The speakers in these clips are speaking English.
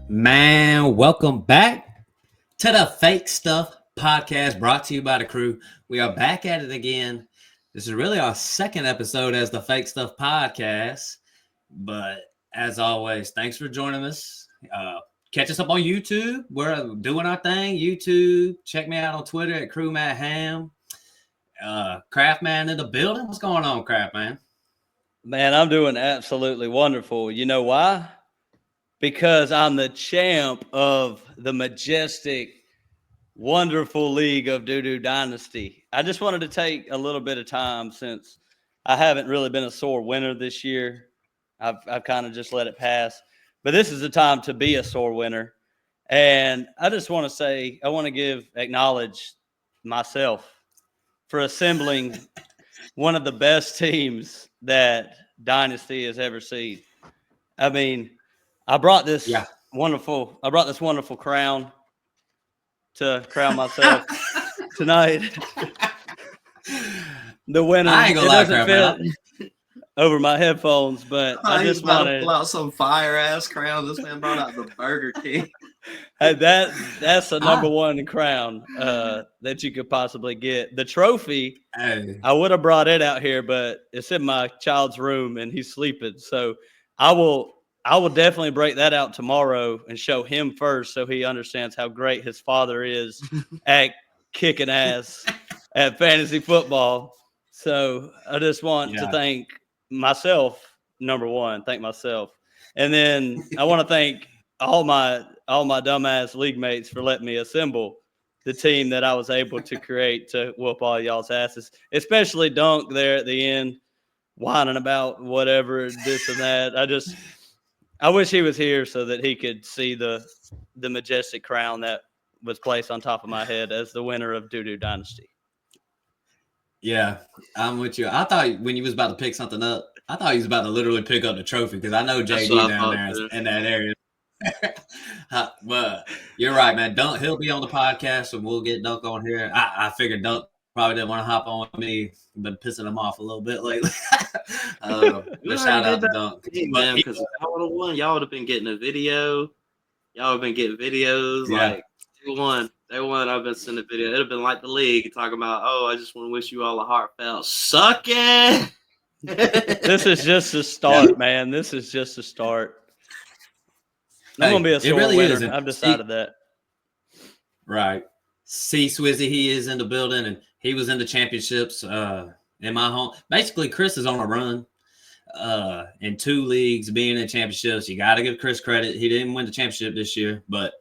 Man, welcome back to the Fake Stuff podcast brought to you by the crew. We are back at it again. This is really our second episode as the Fake Stuff podcast. But as always, thanks for joining us. Catch us up on YouTube. We're doing our thing. YouTube. Check me out on Twitter at CrewMattHam. Craftman in the building. What's going on, Craftman? Man, I'm doing absolutely wonderful. You know why? Because I'm the champ of the majestic, wonderful league of Doo-Doo Dynasty. I just wanted to take a little bit of time since I haven't really been a sore winner this year. I've kind of just let it pass. But this is the time to be a sore winner. And I just want to say, I want to acknowledge myself for assembling one of the best teams that Dynasty has ever seen. I mean, I brought this wonderful crown to crown myself tonight. The winner. I ain't gonna lie, doesn't fit over my headphones, but I just wanted to pull out some fire ass crown. This man brought out the Burger King. Hey, that's the number one crown that you could possibly get. The trophy, I would have brought it out here, but it's in my child's room and he's sleeping. So I will definitely break that out tomorrow and show him first so he understands how great his father is at kicking ass at fantasy football. So I just want to thank myself, number one, thank myself. And then I want to thank all my dumbass league mates for letting me assemble the team that I was able to create to whoop all y'all's asses, especially Dunk there at the end, whining about whatever, this and that. I wish he was here so that he could see the majestic crown that was placed on top of my head as the winner of Doo-Doo Dynasty. Yeah, I'm with you. I thought when you was about to pick something up, I thought he was about to literally pick up the trophy because I know JD down there in that area. But you're right, man. Dunk, he'll be on the podcast and we'll get Dunk on here. I figured Dunk probably didn't want to hop on with me. Been pissing him off a little bit lately. But shout out to Dunk. Man, because if I would have won, y'all would have been getting a video. Y'all have been getting videos like Day one, I've been sending a video. It'd have been like the league talking about, I just want to wish you all a heartfelt suck it. This is just a start, man. This is just a start. I'm going to be a sore winner. I've decided that. Right. See, Swizzy, he is in the building, and he was in the championships in my home. Basically, Chris is on a run in 2 leagues, being in championships. You got to give Chris credit. He didn't win the championship this year, but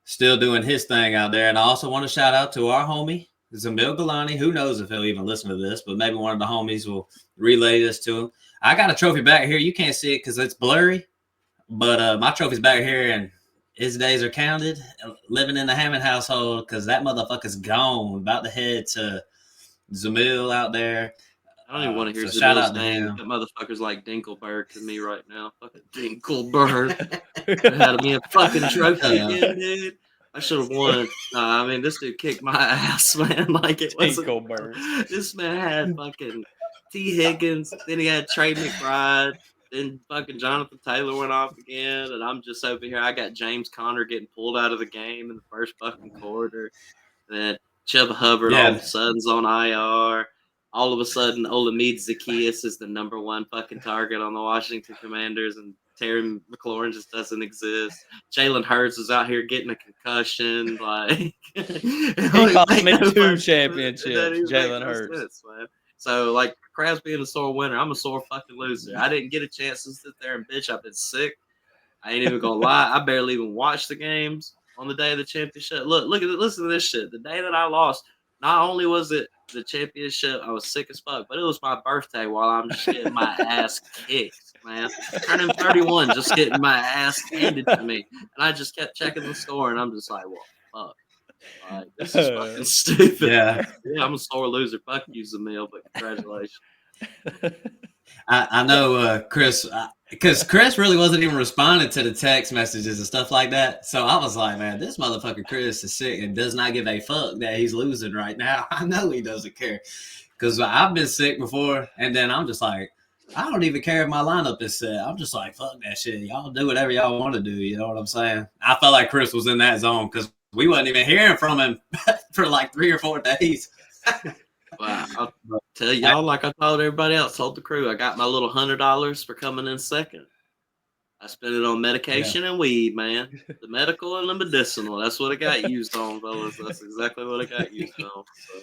still doing his thing out there. And I also want to shout out to our homie, Zamil Galani. Who knows if he'll even listen to this, but maybe one of the homies will relay this to him. I got a trophy back here. You can't see it because it's blurry, but my trophy's back here, and his days are counted. Living in the Hammond household because that motherfucker's gone. About to head to Zamil out there. I don't even want to hear Zamil's name. That motherfucker's like Dinkelberg to me right now. Fucking Dinkelberg. Had me a fucking trophy again, dude. I should have won. I mean, this dude kicked my ass, man. Like it was. This man had fucking T. Higgins. Then he had Trey McBride. Then fucking Jonathan Taylor went off again, and I'm just over here. I got James Conner getting pulled out of the game in the first fucking quarter. And then Chuba Hubbard all of a sudden's on IR. All of a sudden, Olamide Zaccheaus is the number 1 fucking target on the Washington Commanders, and Terry McClaurin just doesn't exist. Jalen Hurts is out here getting a concussion. Like he cost me 2 championships, Jalen Hurts. Sense, man. So, like, Crab's being a sore winner. I'm a sore fucking loser. I didn't get a chance to sit there and bitch. I've been sick. I ain't even gonna lie. I barely even watched the games on the day of the championship. Look at it. Listen to this shit. The day that I lost, not only was it the championship, I was sick as fuck, but it was my birthday while I'm just getting my ass kicked, man. Turning 31, just getting my ass handed to me. And I just kept checking the score, and I'm just like, well, fuck. Like, this is fucking stupid. Yeah, I'm a sore loser. Fuck you, Zamil, but congratulations. I know Chris, because Chris really wasn't even responding to the text messages and stuff like that. So I was like, man, this motherfucker Chris is sick and does not give a fuck that he's losing right now. I know he doesn't care because I've been sick before, and then I'm just like, I don't even care if my lineup is set. I'm just like, fuck that shit. Y'all do whatever y'all want to do. You know what I'm saying? I felt like Chris was in that zone because we wasn't even hearing from him for like 3 or 4 days. Wow. I'll tell y'all like I told everybody else, told the crew, I got my little $100 for coming in second. I spent it on medication and weed, man. The medical and the medicinal. That's what it got used on, fellas. That's exactly what it got used on. So.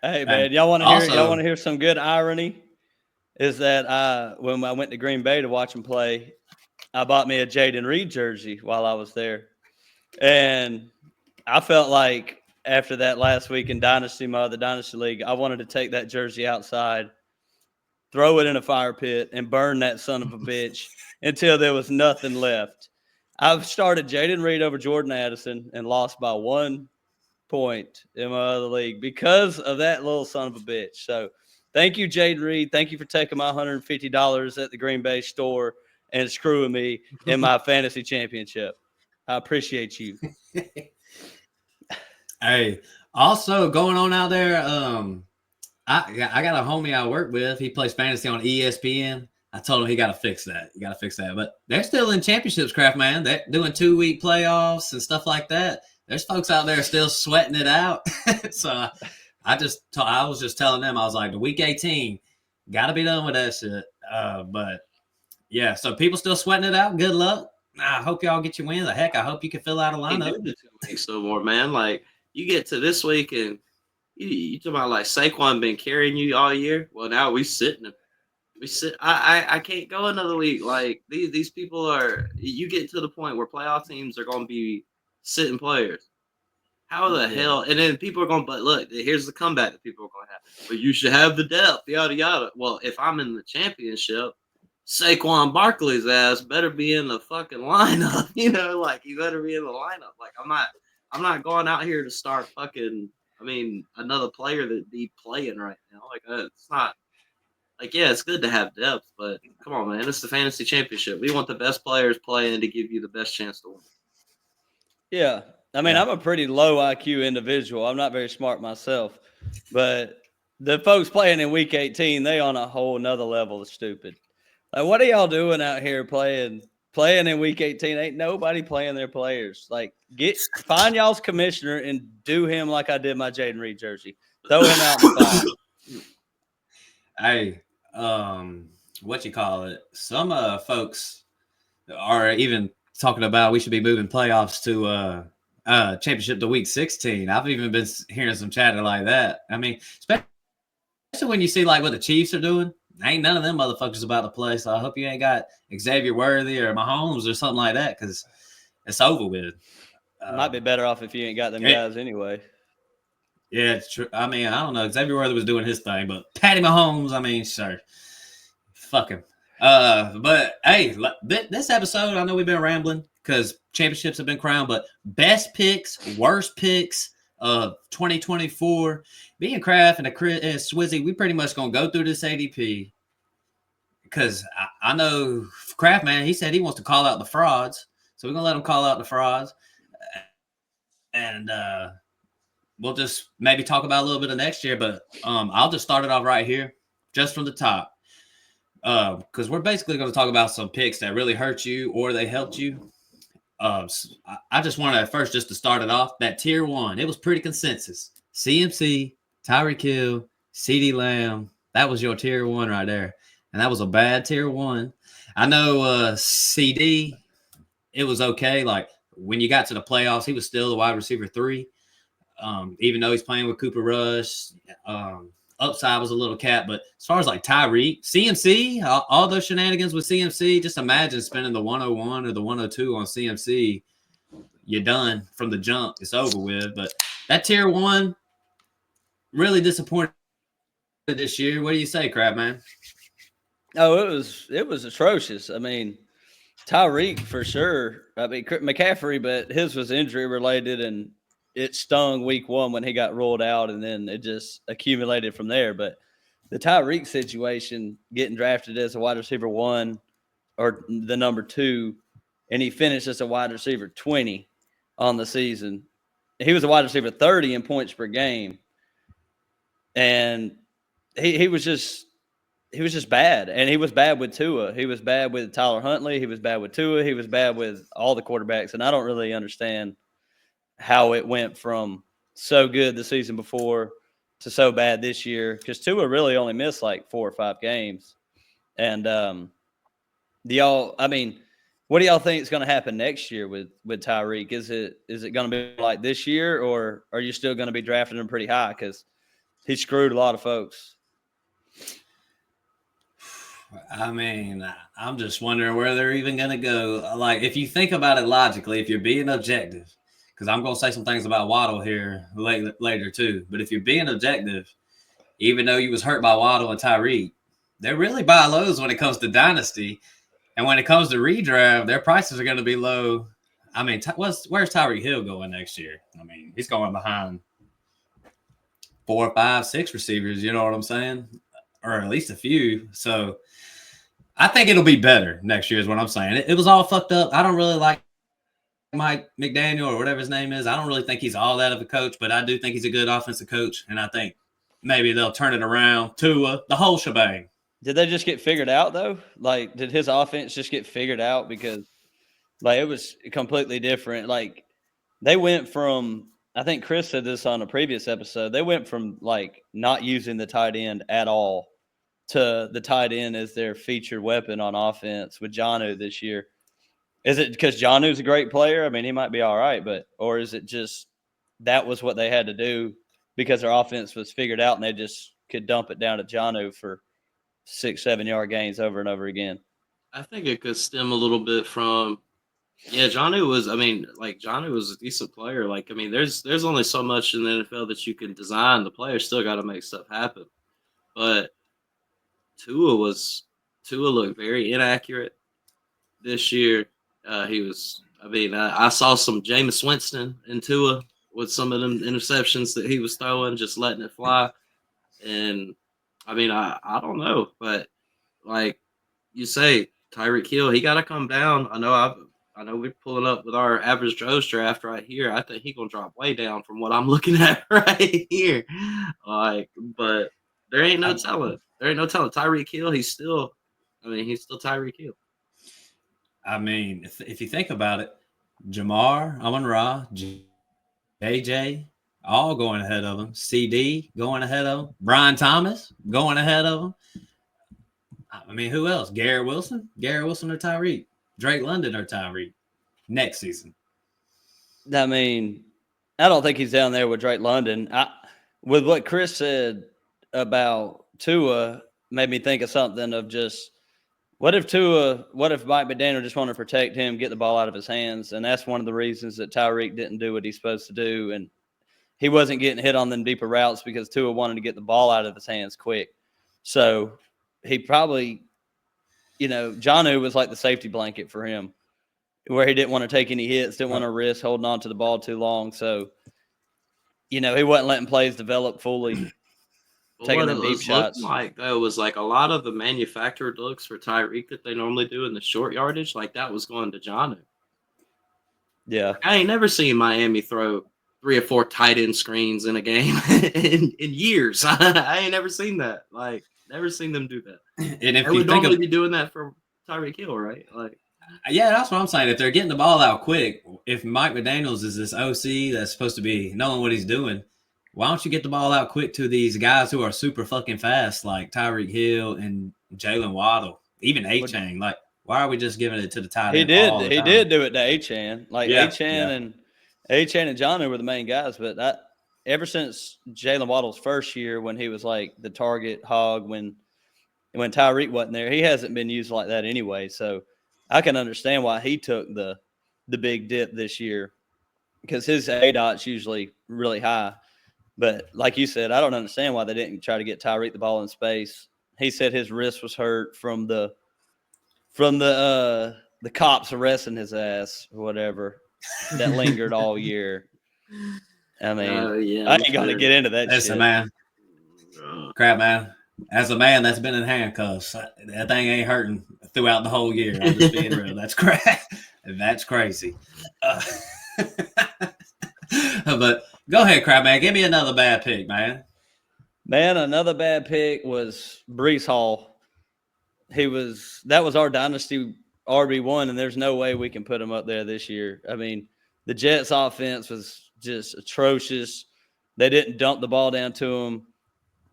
Hey, man, y'all want to hear some good irony? Is that when I went to Green Bay to watch him play, I bought me a Jayden Reed jersey while I was there. And I felt like after that last week in Dynasty, my other Dynasty League, I wanted to take that jersey outside, throw it in a fire pit, and burn that son of a bitch until there was nothing left. I've started Jayden Reed over Jordan Addison and lost by 1 point in my other league because of that little son of a bitch. So thank you, Jayden Reed. Thank you for taking my $150 at the Green Bay store and screwing me in my fantasy championship. I appreciate you. Hey, also going on out there, I got a homie I work with. He plays fantasy on ESPN. I told him he got to fix that. You got to fix that. But they're still in championships, Kraft, man. They're doing 2-week playoffs and stuff like that. There's folks out there still sweating it out. So I was just telling them, I was like, the week 18, got to be done with that shit. But yeah, so people still sweating it out. Good luck. I hope y'all get your win. The heck, I hope you can fill out a lineup. Do the 2 weeks no more, man. Like you get to this week and you talking about like Saquon been carrying you all year. Well, now we sitting. I can't go another week. Like these people are. You get to the point where playoff teams are going to be sitting players. How the hell? And then people are going. But look, here's the comeback that people are going to have. But you should have the depth. Yada yada. Well, if I'm in the championship, Saquon Barkley's ass better be in the fucking lineup. You know, like he better be in the lineup. Like I'm not going out here to start fucking. I mean, another player that be playing right now. Like it's not. Like, yeah, it's good to have depth, but come on, man. It's the fantasy championship. We want the best players playing to give you the best chance to win. Yeah. I mean, I'm a pretty low IQ individual. I'm not very smart myself. But the folks playing in week 18, they on a whole nother level of stupid. Like, what are y'all doing out here playing in week 18? Ain't nobody playing their players. Like, find y'all's commissioner and do him like I did my Jayden Reed jersey. Throw him out in the fire. Hey, what you call it? Some folks are even talking about we should be moving playoffs to championship to week 16. I've even been hearing some chatter like that. I mean, especially when you see like what the Chiefs are doing. Ain't none of them motherfuckers about to play. So I hope you ain't got Xavier Worthy or Mahomes or something like that because it's over with. Might be better off if you ain't got them guys anyway. Yeah, it's true. I mean, I don't know. Xavier Worthy was doing his thing, but Patty Mahomes, I mean, sure. Fuck him. But hey, this episode, I know we've been rambling because championships have been crowned, but best picks, worst picks of 2024. Me and Kraft and Swizzy, we pretty much gonna go through this ADP because I know Kraft, man, he said he wants to call out the frauds, so we're gonna let him call out the frauds, and we'll just maybe talk about a little bit of next year, but I'll just start it off right here, just from the top. Because we're basically going to talk about some picks that really hurt you or they helped you. I just wanted at first just to start it off. That tier 1, it was pretty consensus. CMC, Tyreek Hill, CeeDee Lamb. That was your tier 1 right there. And that was a bad tier 1. I know CD, it was okay. Like when you got to the playoffs, he was still the wide receiver 3. Even though he's playing with Cooper Rush, upside was a little cap. But as far as like Tyreek, CMC, all those shenanigans with CMC, just imagine spending the 101 or the 102 on CMC. You're done from the jump. It's over with. But that tier 1 really disappointed this year. What do you say, Crab Man? Oh, it was atrocious. I mean, Tyreek for sure. I mean, McCaffrey, but his was injury related and it stung week 1 when he got rolled out, and then it just accumulated from there. But the Tyreek situation, getting drafted as a wide receiver 1 or the number 2, and he finished as a wide receiver 20 on the season. He was a wide receiver 30 in points per game. And he was just he was just bad, and he was bad with Tua. He was bad with Tyler Huntley. He was bad with Tua. He was bad with all the quarterbacks, and I don't really understand how it went from so good the season before to so bad this year, because Tua really only missed like 4 or 5 games. And what do y'all think is going to happen next year with Tyreek? Is it going to be like this year, or are you still going to be drafting him pretty high because he screwed a lot of folks? I mean, I'm just wondering where they're even going to go. Like, if you think about it logically, if you're being objective, because I'm going to say some things about Waddle here later too, but if you're being objective, even though you was hurt by Waddle and Tyreek, they're really buy lows when it comes to dynasty. And when it comes to redraft, their prices are going to be low. I mean, where's Tyreek Hill going next year? I mean, he's going behind 4, 5, 6 receivers, you know what I'm saying? Or at least a few. So I think it'll be better next year is what I'm saying. It was all fucked up. I don't really like Mike McDaniel or whatever his name is. I don't really think he's all that of a coach, but I do think he's a good offensive coach. And I think maybe they'll turn it around to the whole shebang. Did they just get figured out, though? Like, did his offense just get figured out? Because, like, it was completely different. Like, they went from – I think Chris said this on a previous episode. They went from, like, not using the tight end at all to the tight end as their featured weapon on offense with Jonnu this year. Is it because Jonnu's a great player? I mean, he might be all right, but – or is it just that was what they had to do because their offense was figured out and they just could dump it down to Jonnu for – 6-7 yard gains over and over again? I think it could stem a little bit from, Jonnu was a decent player. Like, I mean, there's only so much in the NFL that you can design. The players still got to make stuff happen. But Tua looked very inaccurate this year. I saw some Jameis Winston in Tua with some of them interceptions that he was throwing, just letting it fly. And I mean, I don't know, but like you say, Tyreek Hill, he got to come down. I know we're pulling up with our average Joe's draft right here. I think he's gonna drop way down from what I'm looking at right here. Like, but there ain't no talent. There ain't no talent. Tyreek Hill, he's still Tyreek Hill. I mean, if you think about it, Jamar, Amon-Ra, JJ, all going ahead of him. CD going ahead of him. Brian Thomas going ahead of him. I mean, who else? Garrett Wilson or Tyreek? Drake London or Tyreek next season? I mean, I don't think he's down there with Drake London. With what Chris said about Tua, made me think of something of just what if Mike McDaniel just wanted to protect him, get the ball out of his hands, and that's one of the reasons that Tyreek didn't do what he's supposed to do, and he wasn't getting hit on them deeper routes because Tua wanted to get the ball out of his hands quick. So he probably, Jonnu was like the safety blanket for him where he didn't want to take any hits, didn't want to risk holding on to the ball too long. So, he wasn't letting plays develop fully, taking them deep shots. Like, though, was like a lot of the manufactured looks for Tyreek that they normally do in the short yardage, like that was going to Jonnu. Yeah. I ain't never seen Miami throw 3 or 4 tight end screens in a game in years. I ain't never seen that. Like, never seen them do that. And if they would normally be doing that for Tyreek Hill, right? Like, yeah, that's what I'm saying. If they're getting the ball out quick, if Mike McDaniels is this OC that's supposed to be knowing what he's doing, why don't you get the ball out quick to these guys who are super fucking fast, like Tyreek Hill and Jaylen Waddle, even Etienne? Like, why are we just giving it to the tight end? He did do it to Etienne. Like, Etienne and Jonnu were the main guys, but ever since Jaylen Waddle's first year when he was like the target hog when Tyreek wasn't there, he hasn't been used like that anyway. So I can understand why he took the big dip this year because his ADOT's usually really high. But like you said, I don't understand why they didn't try to get Tyreek the ball in space. He said his wrist was hurt from the cops arresting his ass or whatever that lingered all year. I mean, I ain't going to get into that shit. Man. Crap, man. As a man that's been in handcuffs, that thing ain't hurting throughout the whole year. I'm just being real. That's That's crazy. But go ahead, Crab Man. Give me another bad pick, man. Man, another bad pick was Breece Hall. that was our dynasty RB1, and there's no way we can put him up there this year. I mean, the Jets offense was just atrocious. They didn't dump the ball down to him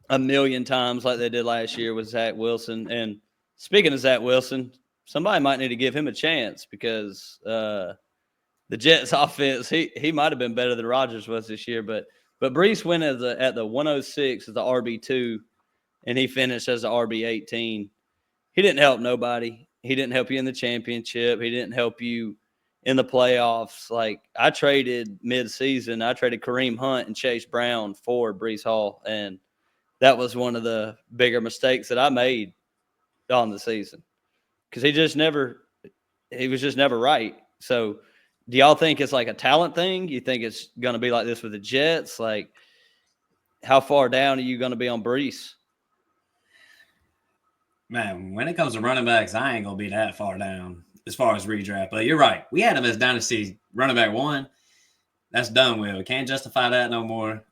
a million times like they did last year with Zach Wilson. And speaking of Zach Wilson, somebody might need to give him a chance because the Jets offense, he might have been better than Rodgers was this year, but Breece went at the 106 as the RB2, and he finished as the RB18. He didn't help nobody. He didn't help you in the championship. He didn't help you in the playoffs. Like, I traded mid-season. I traded Kareem Hunt and Chase Brown for Breece Hall, and that was one of the bigger mistakes that I made on the season because he was just never right. So do y'all think it's like a talent thing? You think it's going to be like this with the Jets? Like, how far down are you going to be on Breece? Man, when it comes to running backs, I ain't going to be that far down as far as redraft. But you're right. We had him as dynasty running back 1. That's done with. We can't justify that no more.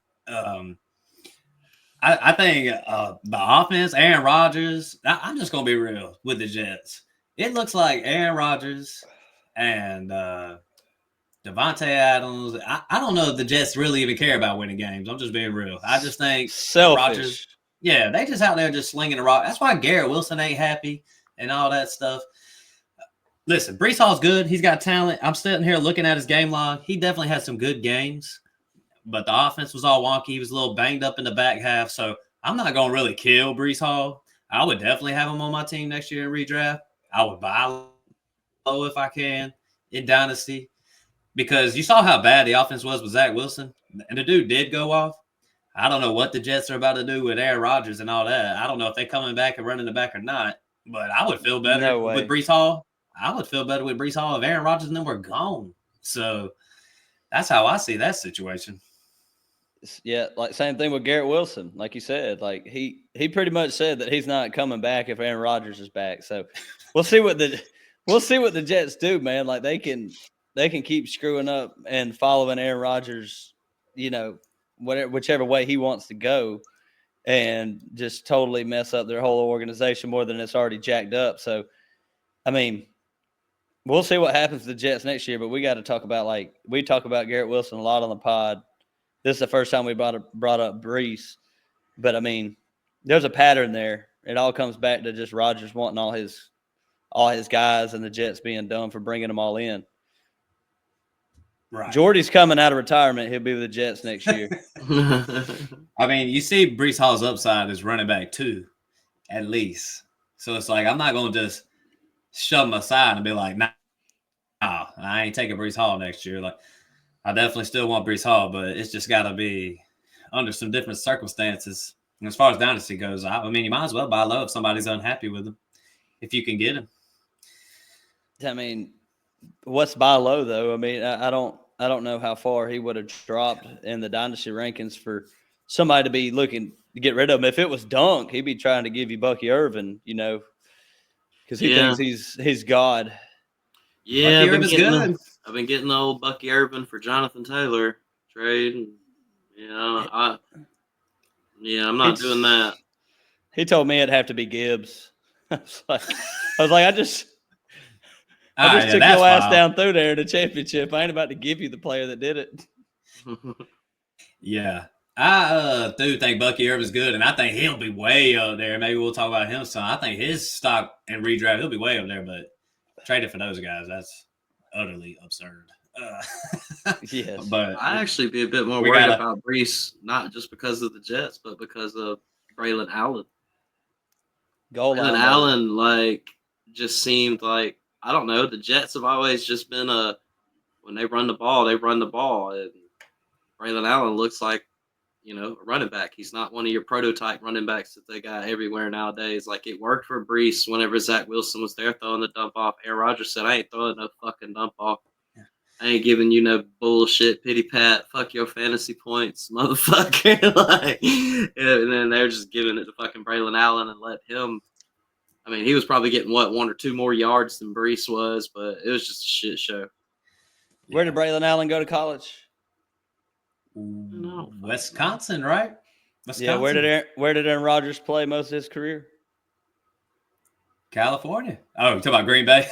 I think the offense, Aaron Rodgers, I'm just going to be real with the Jets. It looks like Aaron Rodgers and Devontae Adams. I don't know if the Jets really even care about winning games. I'm just being real. I just think Rodgers, yeah, they just out there just slinging the rock. That's why Garrett Wilson ain't happy and all that stuff. Listen, Breece Hall's good. He's got talent. I'm sitting here looking at his game log. He definitely had some good games, but the offense was all wonky. He was a little banged up in the back half, so I'm not going to really kill Breece Hall. I would definitely have him on my team next year in redraft. I would buy low if I can in Dynasty because you saw how bad the offense was with Zach Wilson, and the dude did go off. I don't know what the Jets are about to do with Aaron Rodgers and all that. I don't know if they're coming back and running the back or not, but I would feel better with Breece Hall. I would feel better with Breece Hall if Aaron Rodgers and them were gone. So that's how I see that situation. Yeah, like same thing with Garrett Wilson. Like you said, like he pretty much said that he's not coming back if Aaron Rodgers is back. So we'll see what the Jets do, man. Like they can keep screwing up and following Aaron Rodgers, whichever way he wants to go, and just totally mess up their whole organization more than it's already jacked up. So, I mean, we'll see what happens to the Jets next year. But we got to talk about we talk about Garrett Wilson a lot on the pod. This is the first time we brought up Breece, but I mean, there's a pattern there. It all comes back to just Rodgers wanting all his guys and the Jets being dumb for bringing them all in. Right. Jeudy's coming out of retirement. He'll be with the Jets next year. I mean, you see Breece Hall's upside is running back 2, at least. So it's like I'm not going to just shove him aside and be like, nah, I ain't taking Breece Hall next year. Like, I definitely still want Breece Hall, but it's just got to be under some different circumstances. And as far as Dynasty goes, I mean, you might as well buy low if somebody's unhappy with him, if you can get him. I mean, what's buy low though? I mean, I don't know how far he would have dropped in the Dynasty rankings for somebody to be looking to get rid of him. If it was Dunk, he'd be trying to give you Bucky Irvin, because he thinks he's God. Yeah, I've been getting the old Bucky Irvin for Jonathan Taylor trade. I'm not doing that. He told me it'd have to be Gibbs. I was like, I just took your ass down through there in the championship. I ain't about to give you the player that did it. Yeah. I do think Bucky Irvin's good, and I think he'll be way up there. Maybe we'll talk about him some. I think his stock and redraft, he'll be way up there, but trading for those guys, that's utterly absurd. Yes. But I'd actually be a bit more worried about Breece, not just because of the Jets, but because of Braylon Allen. Braylon Allen, just seemed like, I don't know, the Jets have always just been when they run the ball, they run the ball. And Braylon Allen looks like, a running back. He's not one of your prototype running backs that they got everywhere nowadays. Like, it worked for Breece whenever Zach Wilson was there throwing the dump off. Aaron Rodgers said, I ain't throwing no fucking dump off. I ain't giving you no bullshit pity pat. Fuck your fantasy points, motherfucker. And then they're just giving it to fucking Braylon Allen and let him. I mean, he was probably getting 1 or 2 more yards than Breece was, but it was just a shit show. Where did Braylon Allen go to college? Wisconsin, right? Wisconsin. Yeah, where did Aaron Rodgers play most of his career? California. Oh, you talking about Green Bay?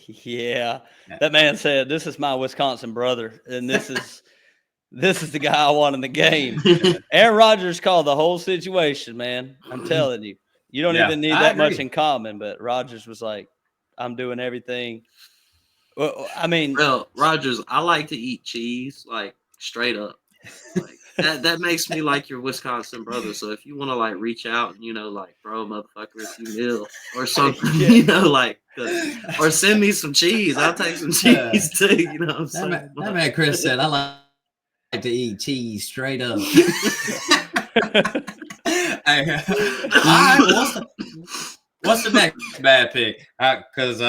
Yeah. That man said, "This is my Wisconsin brother, and this is the guy I want in the game." Aaron Rodgers called the whole situation, man. I'm telling you. You don't even need that much in common, but Rodgers was like, "I'm doing everything." Well, I mean, Rodgers, I like to eat cheese, like straight up. Like that makes me like your Wisconsin brother. So if you want to like reach out and like bro, motherfucker, if you meal or something, like or send me some cheese. I'll take some cheese too. You know what I'm saying? That man Chris said I like to eat cheese straight up. Hey, what's the next bad pick? Because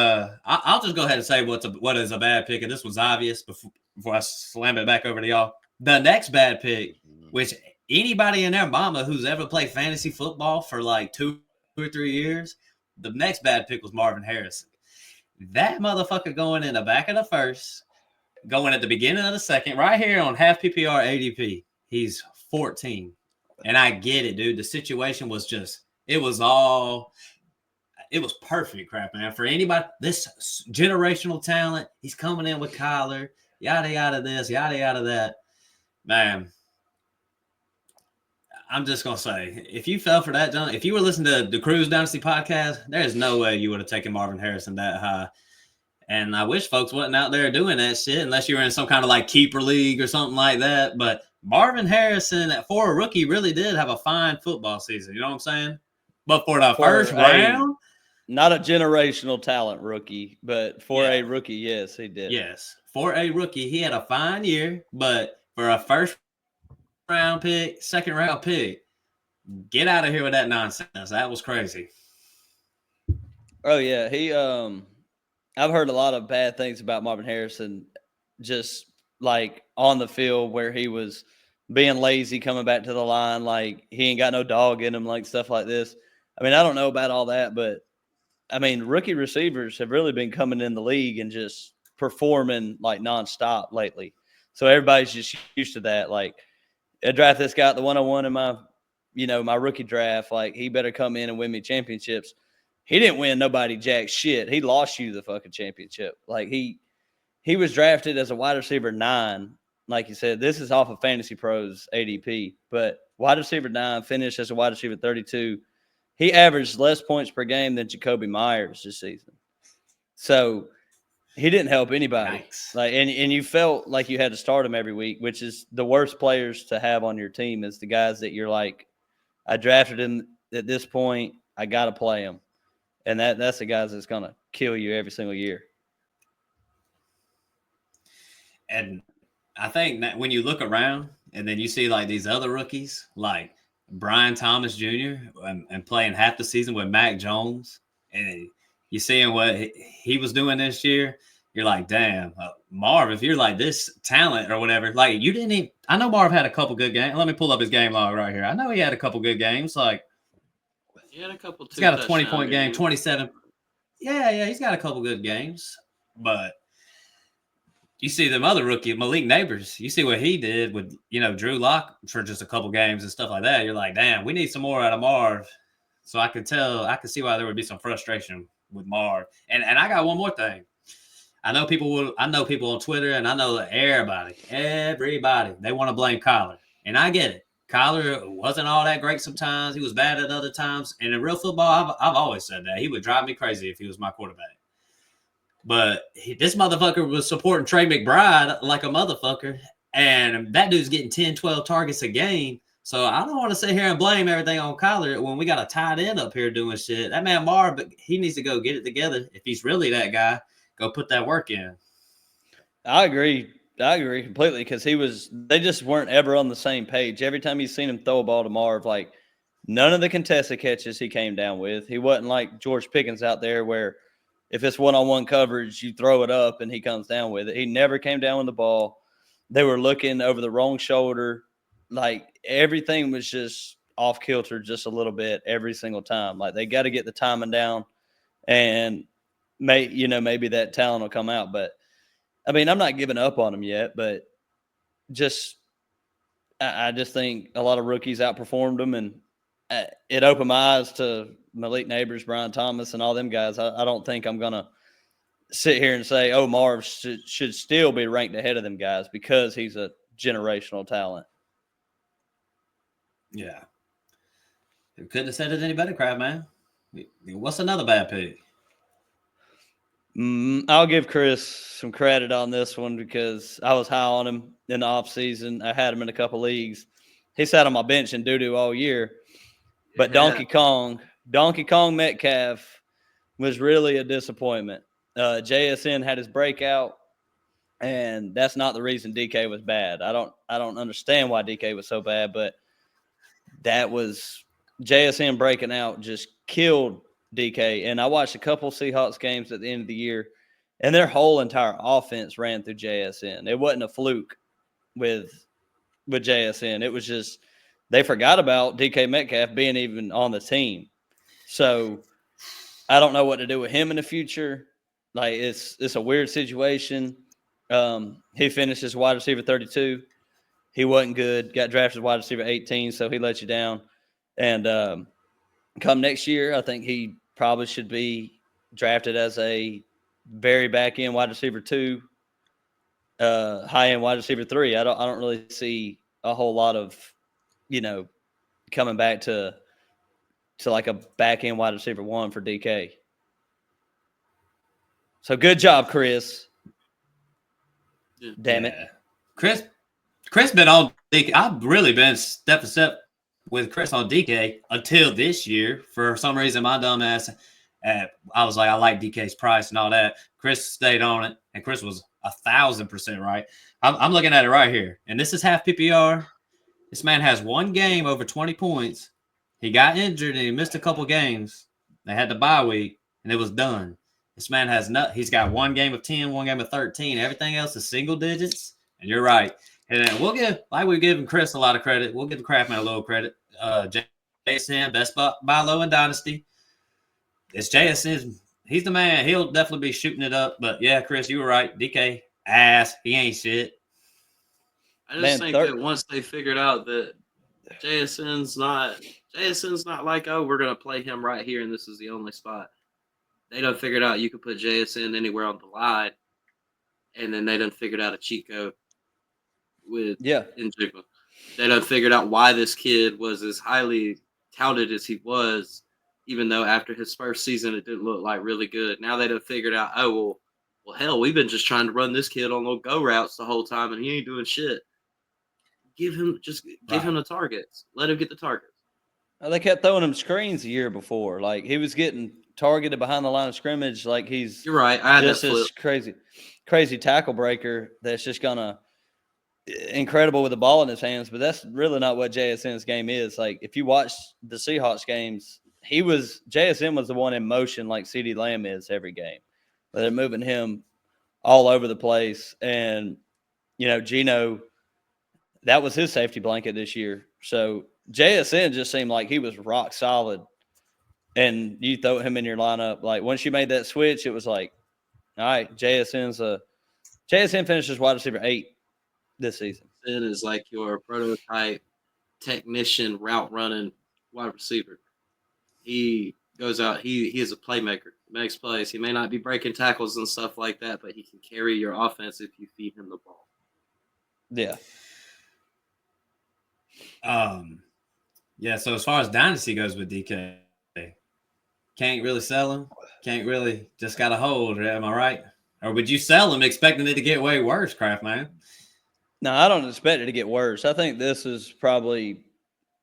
I'll just go ahead and say what is a bad pick, and this was obvious before I slam it back over to y'all. The next bad pick, which anybody and their mama who's ever played fantasy football for like 2 or 3 years, the next bad pick was Marvin Harrison. That motherfucker going in the back of the first, going at the beginning of the second, right here on half PPR ADP. He's 14. And I get it, dude. The situation was it was perfect crap, man. For anybody, this generational talent, he's coming in with Kyler, yada, yada this, yada, yada that. Man, I'm just going to say, if you fell for that, John, if you were listening to the Cruise Dynasty podcast, there's no way you would have taken Marvin Harrison that high. And I wish folks wasn't out there doing that shit unless you were in some kind of like keeper league or something like that. But Marvin Harrison, for a rookie, really did have a fine football season. You know what I'm saying? But for the first round, not a generational talent rookie, but for a rookie, yes, he did. Yes, for a rookie, he had a fine year. But for a first round pick, second round pick, get out of here with that nonsense. That was crazy. Oh yeah, he I've heard a lot of bad things about Marvin Harrison, just like on the field where he was being lazy coming back to the line, like he ain't got no dog in him, like stuff like this. I mean, I don't know about all that, but I mean, rookie receivers have really been coming in the league and just performing like nonstop lately. So everybody's just used to that. Like, I draft this guy at the 101 in my rookie draft. Like, he better come in and win me championships. He didn't win nobody jack shit. He lost you the fucking championship. Like, he was drafted as a wide receiver 9. Like you said, this is off of Fantasy Pros ADP, but wide receiver 9, finished as a wide receiver 32. He averaged less points per game than Jacoby Myers this season. So he didn't help anybody. Nice. Like, and you felt like you had to start him every week, which is the worst players to have on your team is the guys that you're like, I drafted him at this point, I got to play him. And that's the guys that's going to kill you every single year. And I think that when you look around and then you see like these other rookies, like Brian Thomas Jr. and playing half the season with Mac Jones, and you seeing what he was doing this year, you're like, damn, Marv, if you're like this talent or whatever, like you didn't even – I know Marv had a couple good games. Let me pull up his game log right here. I know he had a couple good games. Like, he had a couple. He's got a 20-point game, 27. Yeah, he's got a couple good games. But you see them other rookie, Malik Neighbors, you see what he did with, Drew Lock for just a couple games and stuff like that. You're like, damn, we need some more out of Marv. So I could see why there would be some frustration with Marv. And I got one more thing. I know people on Twitter, and I know everybody, they want to blame Kyler. And I get it. Kyler wasn't all that great sometimes. He was bad at other times. And in real football, I've always said that. He would drive me crazy if he was my quarterback. But this motherfucker was supporting Trey McBride like a motherfucker. And that dude's getting 10, 12 targets a game. So I don't want to sit here and blame everything on Kyler when we got a tight end up here doing shit. That man Marv, he needs to go get it together. If he's really that guy, go put that work in. I agree completely because they just weren't ever on the same page. Every time you seen him throw a ball to Marv, like none of the contested catches he came down with. He wasn't like George Pickens out there where if it's one-on-one coverage, you throw it up and he comes down with it. He never came down with the ball. They were looking over the wrong shoulder. Like everything was just off kilter just a little bit every single time. Like they got to get the timing down and maybe that talent will come out. But I mean, I'm not giving up on him yet, but I just think a lot of rookies outperformed him, and it opened my eyes to Malik Neighbors, Brian Thomas, and all them guys, I don't think I'm going to sit here and say, oh, Marv should still be ranked ahead of them guys because he's a generational talent. Yeah. You couldn't have said it any better, Crab Man. What's another bad pick? I'll give Chris some credit on this one because I was high on him in the offseason. I had him in a couple leagues. He sat on my bench in doo-doo all year. But Donkey Kong Metcalf was really a disappointment. JSN had his breakout, and that's not the reason DK was bad. I don't understand why DK was so bad, but that was JSN breaking out just killed DK. And I watched a couple Seahawks games at the end of the year, and their whole entire offense ran through JSN. It wasn't a fluke with JSN. It was just they forgot about DK Metcalf being even on the team. So I don't know what to do with him in the future. Like it's a weird situation. He finished as wide receiver 32. He wasn't good. Got drafted as wide receiver 18, so he let you down. And come next year, I think he probably should be drafted as a very back end wide receiver 2, high end wide receiver 3. I don't really see a whole lot of, coming back to like a back end wide receiver 1 for DK. So good job, Chris. Damn it. Chris been on DK. I've really been step to step with Chris on DK until this year. For some reason, my dumb ass, I was like, I like DK's price and all that. Chris stayed on it, and Chris was 1,000% right. I'm looking at it right here, and this is half PPR. This man has one game over 20 points. He got injured, and he missed a couple games. They had the bye week, and it was done. This man has he's got one game of 10, one game of 13. Everything else is single digits, and you're right. And then we're giving Chris a lot of credit. We'll give the Craftman a little credit. JSN, best buy low in Dynasty. It's JSN. He's the man. He'll definitely be shooting it up. But, yeah, Chris, you were right. DK, ass. He ain't shit. I just think that once they figured out that JSN's not like, oh, we're going to play him right here and this is the only spot. They done figured out you could put JSN anywhere on the line, and then they done figured out a cheat code with Njigba. They done figured out why this kid was as highly touted as he was, even though after his first season it didn't look like really good. Now they done figured out, well, hell, we've been just trying to run this kid on little go routes the whole time, and he ain't doing shit. Give him the targets. Let him get the targets. They kept throwing him screens the year before. Like, he was getting targeted behind the line of scrimmage like he's You're right. I had just this crazy tackle breaker that's just gonna incredible with the ball in his hands, but that's really not what JSN's game is. Like, if you watch the Seahawks games, JSN was the one in motion like CeeDee Lamb is every game. They're moving him all over the place. And, Geno, that was his safety blanket this year. So JSN just seemed like he was rock solid. And you throw him in your lineup. Like, once you made that switch, it was like, all right, JSN finishes wide receiver 8 this season. It is like your prototype technician route running wide receiver. He goes out. He is a playmaker. Makes plays. He may not be breaking tackles and stuff like that, but he can carry your offense if you feed him the ball. Yeah. Yeah. So as far as Dynasty goes with DK, can't really sell him. Can't really, just got to hold. Am I right? Or would you sell him expecting it to get way worse, Kraft man? No, I don't expect it to get worse. I think this is probably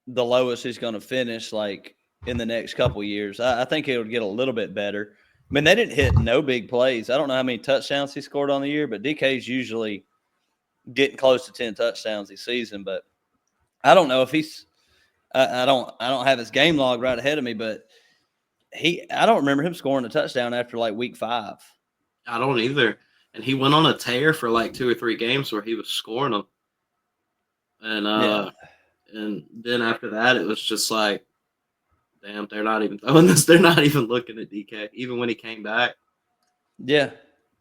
the lowest he's going to finish, like, in the next couple of years. I think it'll get a little bit better. I mean, they didn't hit no big plays. I don't know how many touchdowns he scored on the year, but DK's usually getting close to 10 touchdowns this season. But I don't know if he's I don't have his game log right ahead of me, but I don't remember him scoring a touchdown after like week 5. I don't either. And he went on a tear for like 2 or 3 games where he was scoring them. And and then after that, it was just like, damn, they're not even throwing this. They're not even looking at DK, even when he came back. Yeah.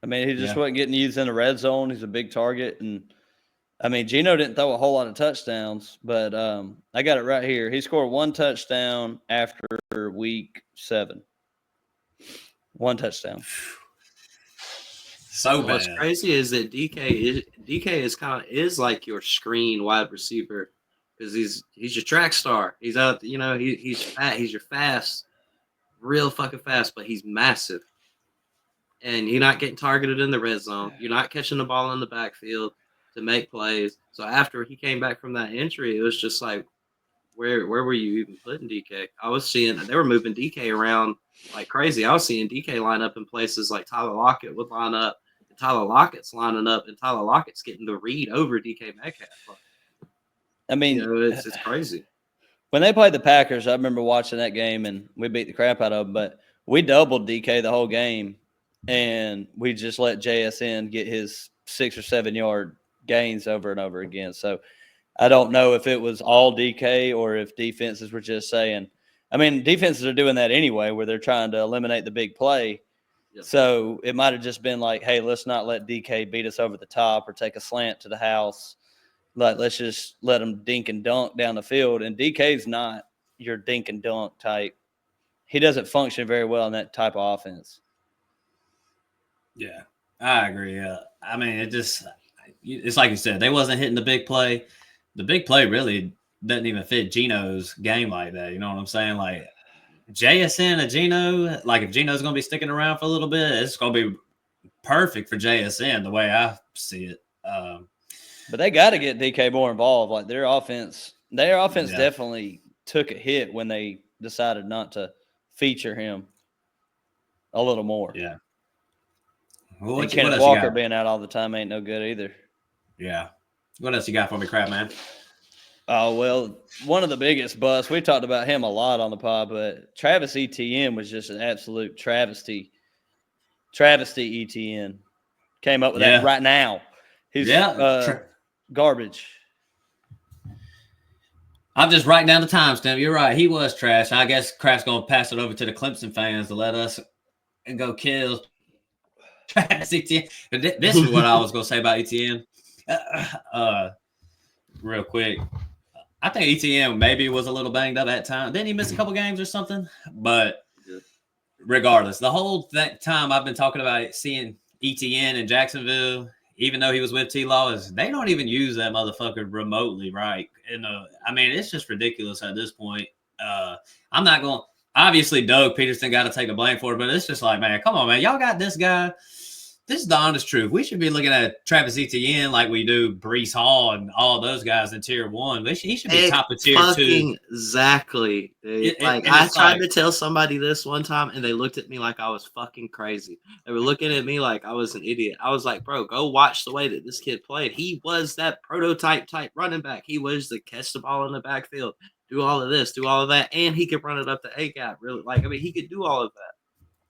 I mean, he just wasn't getting used in the red zone. He's a big target. And I mean, Geno didn't throw a whole lot of touchdowns, but I got it right here. He scored 1 touchdown after week 7. 1 touchdown. So bad. What's crazy is that DK is like your screen wide receiver because he's your track star. He's out, he's fat. He's your fast, real fucking fast, but he's massive. And you're not getting targeted in the red zone. You're not catching the ball in the backfield to make plays. So after he came back from that injury, it was just like, where were you even putting DK? I was seeing they were moving DK around like crazy. I was seeing DK line up in places like Tyler Lockett would line up, and Tyler Lockett's lining up, and Tyler Lockett's getting the read over DK Metcalf. I mean, it's crazy. When they played the Packers, I remember watching that game, and we beat the crap out of them, but we doubled DK the whole game, and we just let JSN get his 6 or 7 yard gains over and over again. So I don't know if it was all DK or if defenses were just saying – I mean, defenses are doing that anyway where they're trying to eliminate the big play. Yep. So it might have just been like, hey, let's not let DK beat us over the top or take a slant to the house. Let's just let him dink and dunk down the field. And DK's not your dink and dunk type. He doesn't function very well in that type of offense. Yeah, I agree. I mean, it's like you said, they wasn't hitting the big play. The big play really doesn't even fit Geno's game like that. You know what I'm saying? Like JSN and Geno, like if Geno's going to be sticking around for a little bit, it's going to be perfect for JSN the way I see it. But they got to get DK more involved. Like their offense definitely took a hit when they decided not to feature him a little more. Yeah. Well, and Kenneth Walker being out all the time ain't no good either. Yeah. What else you got for me, Crab Man? Oh, well, one of the biggest busts, we talked about him a lot on the pod, but Travis Etienne was just an absolute travesty. Travesty Etienne. Came up with that right now. He's garbage. I'm just writing down the timestamp. You're right. He was trash. I guess Kraft's going to pass it over to the Clemson fans to let us go kill Travis Etienne. This is what I was going to say about Etienne. Real quick. I think Etienne maybe was a little banged up at time. Didn't he miss a couple games or something? But regardless, the whole time I've been talking about seeing Etienne in Jacksonville, even though he was with T-Law, they don't even use that motherfucker remotely, right? And I mean, it's just ridiculous at this point. I'm not going – obviously, Doug Peterson got to take the blame for it, but it's just like, man, come on, man. Y'all got this guy. This is the honest truth. We should be looking at Travis Etienne like we do Breece Hall and all those guys in Tier 1. He should be top of Tier 2. Exactly. I tried to tell somebody this one time, and they looked at me like I was fucking crazy. They were looking at me like I was an idiot. I was like, bro, go watch the way that this kid played. He was that prototype type running back. He was the catch the ball in the backfield, do all of this, do all of that, and he could run it up the A-gap. Really, he could do all of that.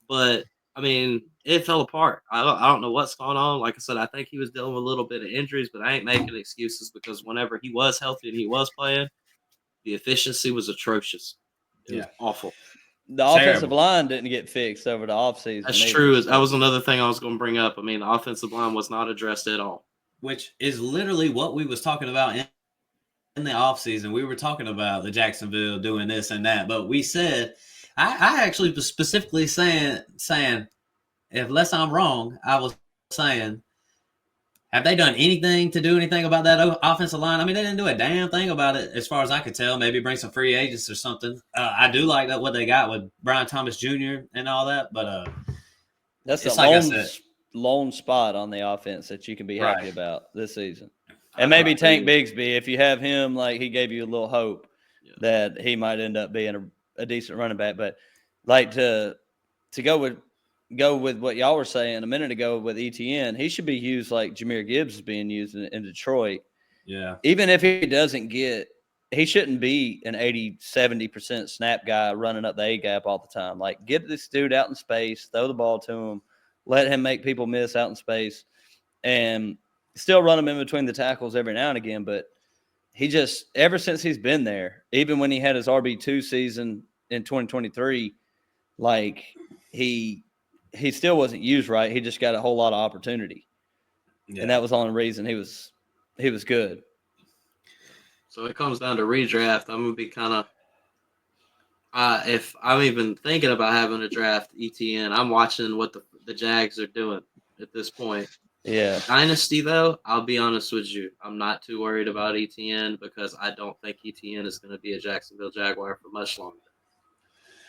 But I mean, it fell apart. I don't know what's going on. Like I said, I think he was dealing with a little bit of injuries, but I ain't making excuses because whenever he was healthy and he was playing, the efficiency was atrocious. It was awful. The offensive line didn't get fixed over the offseason. That's true. That was another thing I was going to bring up. I mean, the offensive line was not addressed at all. Which is literally what we was talking about in the offseason. We were talking about the Jacksonville doing this and that, but we said – I actually was specifically saying, unless I'm wrong, I was saying, have they done anything to do anything about that offensive line? I mean, they didn't do a damn thing about it as far as I could tell. Maybe bring some free agents or something. I do like that what they got with Brian Thomas Jr. and all that, but that's a lone spot on the offense that you can be happy about this season. And maybe Tank Bigsby, if you have him, like he gave you a little hope that he might end up being a decent running back, but like to go with what y'all were saying a minute ago with Etienne, he should be used like Jahmyr Gibbs is being used in Detroit. Yeah. Even if he doesn't he shouldn't be an 80-70% snap guy running up the A-gap all the time. Like get this dude out in space, throw the ball to him, let him make people miss out in space, and still run him in between the tackles every now and again. But he just, ever since he's been there, even when he had his RB2 season in 2023, like he still wasn't used right. He just got a whole lot of opportunity. Yeah. And that was the only reason he was he was good. So it comes down to redraft. I'm gonna be kind of. If I'm even thinking about having a draft Etienne, I'm watching what the Jags are doing at this point. Yeah. Dynasty, though, I'll be honest with you. I'm not too worried about Etienne because I don't think Etienne is going to be a Jacksonville Jaguar for much longer.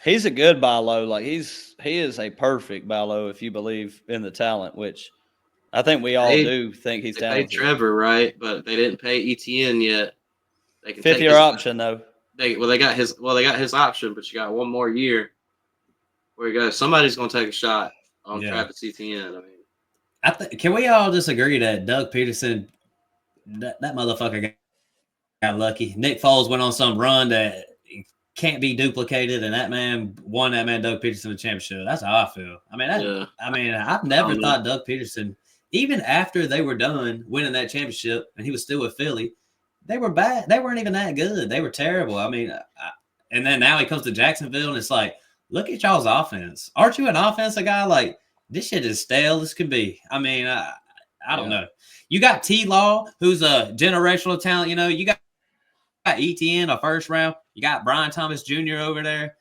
He's a good buy low. Like he is a perfect buy low if you believe in the talent, which I think we all do think he's talented. They paid Trevor, right? But they didn't pay Etienne yet. They can fifth-year option though. They got his option, but you got one more year where you go. Somebody's going to take a shot on Travis Etienne. I mean, can we all just agree that Doug Peterson, that motherfucker got lucky? Nick Foles went on some run that can't be duplicated, and that man won Doug Peterson the championship. That's how I feel. I mean, I've never thought Doug Peterson, even after they were done winning that championship, and he was still with Philly, they were bad. They weren't even that good. They were terrible. I mean, and then now he comes to Jacksonville, and it's like, look at y'all's offense. Aren't you an offensive guy? Like, this shit is stale as can be. I mean, I don't know. You got T-Law, who's a generational talent. You know, you got Etienne, a first round. You got Brian Thomas Jr. over there.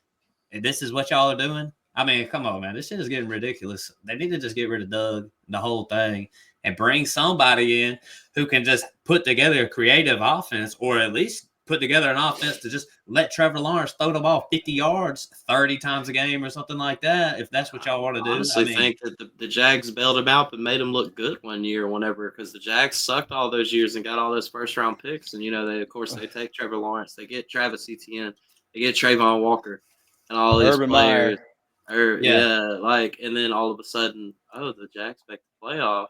And this is what y'all are doing? I mean, come on, man. This shit is getting ridiculous. They need to just get rid of Doug, the whole thing, and bring somebody in who can just put together a creative offense, or at least put together an offense to just let Trevor Lawrence throw the ball 50 yards 30 times a game or something like that, if that's what y'all want to do. I honestly think that the Jags bailed him out and made him look good one year whenever, because the Jags sucked all those years and got all those first-round picks. And, you know, they take Trevor Lawrence. They get Travis Etienne. They get Trayvon Walker and all these players. And then all of a sudden, the Jags make the playoffs.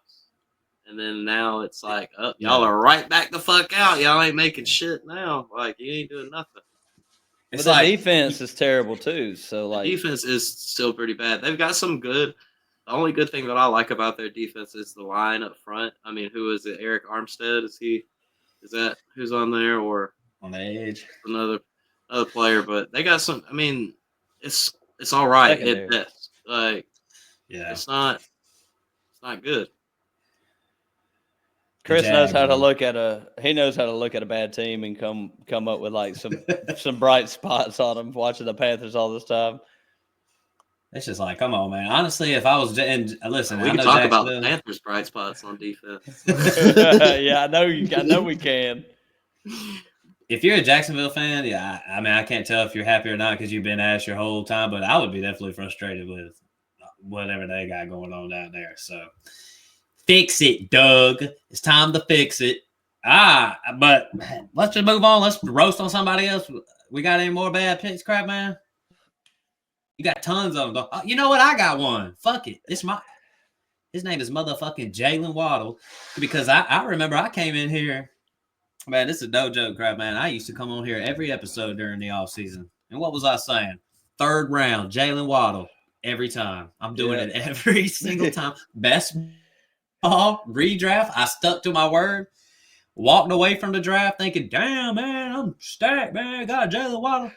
And then now it's like, y'all are right back the fuck out. Y'all ain't making shit now. Like, you ain't doing nothing. But the defense is terrible too. So like, the defense is still pretty bad. They've got some good. The only good thing that I like about their defense is the line up front. I mean, who is it? Eric Armstead? Is that who's on there, or on the edge? Another player, but they got some. I mean, it's all right at best. Like, it's not good. Chris knows how to look at a bad team and come up with like some bright spots on them. Watching the Panthers all this time, it's just like, come on, man. Honestly, if I was listen, we can talk about the Panthers' bright spots on defense. Yeah, I know we can. If you're a Jacksonville fan, I mean, I can't tell if you're happy or not because you've been asked your whole time, but I would be definitely frustrated with whatever they got going on down there. So. Fix it, Doug. It's time to fix it. But let's just move on. Let's roast on somebody else. We got any more bad picks, crap, man? You got tons of them. You know what? I got one. Fuck it. His name is motherfucking Jaylen Waddle. Because I remember I came in here. Man, this is no joke, crap, man. I used to come on here every episode during the offseason. And what was I saying? 3rd round, Jaylen Waddle. Every time. I'm doing it every single time. Best redraft. I stuck to my word. Walked away from the draft thinking, damn, man, I'm stacked, man. Got Jaylen Waddle.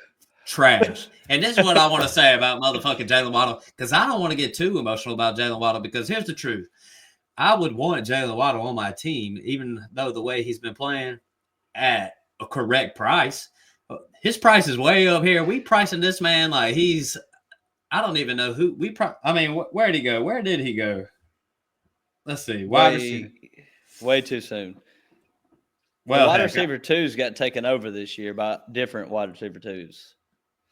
Trash. And this is what I want to say about motherfucking Jaylen Waddle, because I don't want to get too emotional about Jaylen Waddle, because here's the truth. I would want Jaylen Waddle on my team, even though the way he's been playing at a correct price. His price is way up here. We pricing this man like I don't even know who where did he go? Where did he go? Let's see. Way too soon. Well, wide receiver 2's got taken over this year by different wide receiver 2s.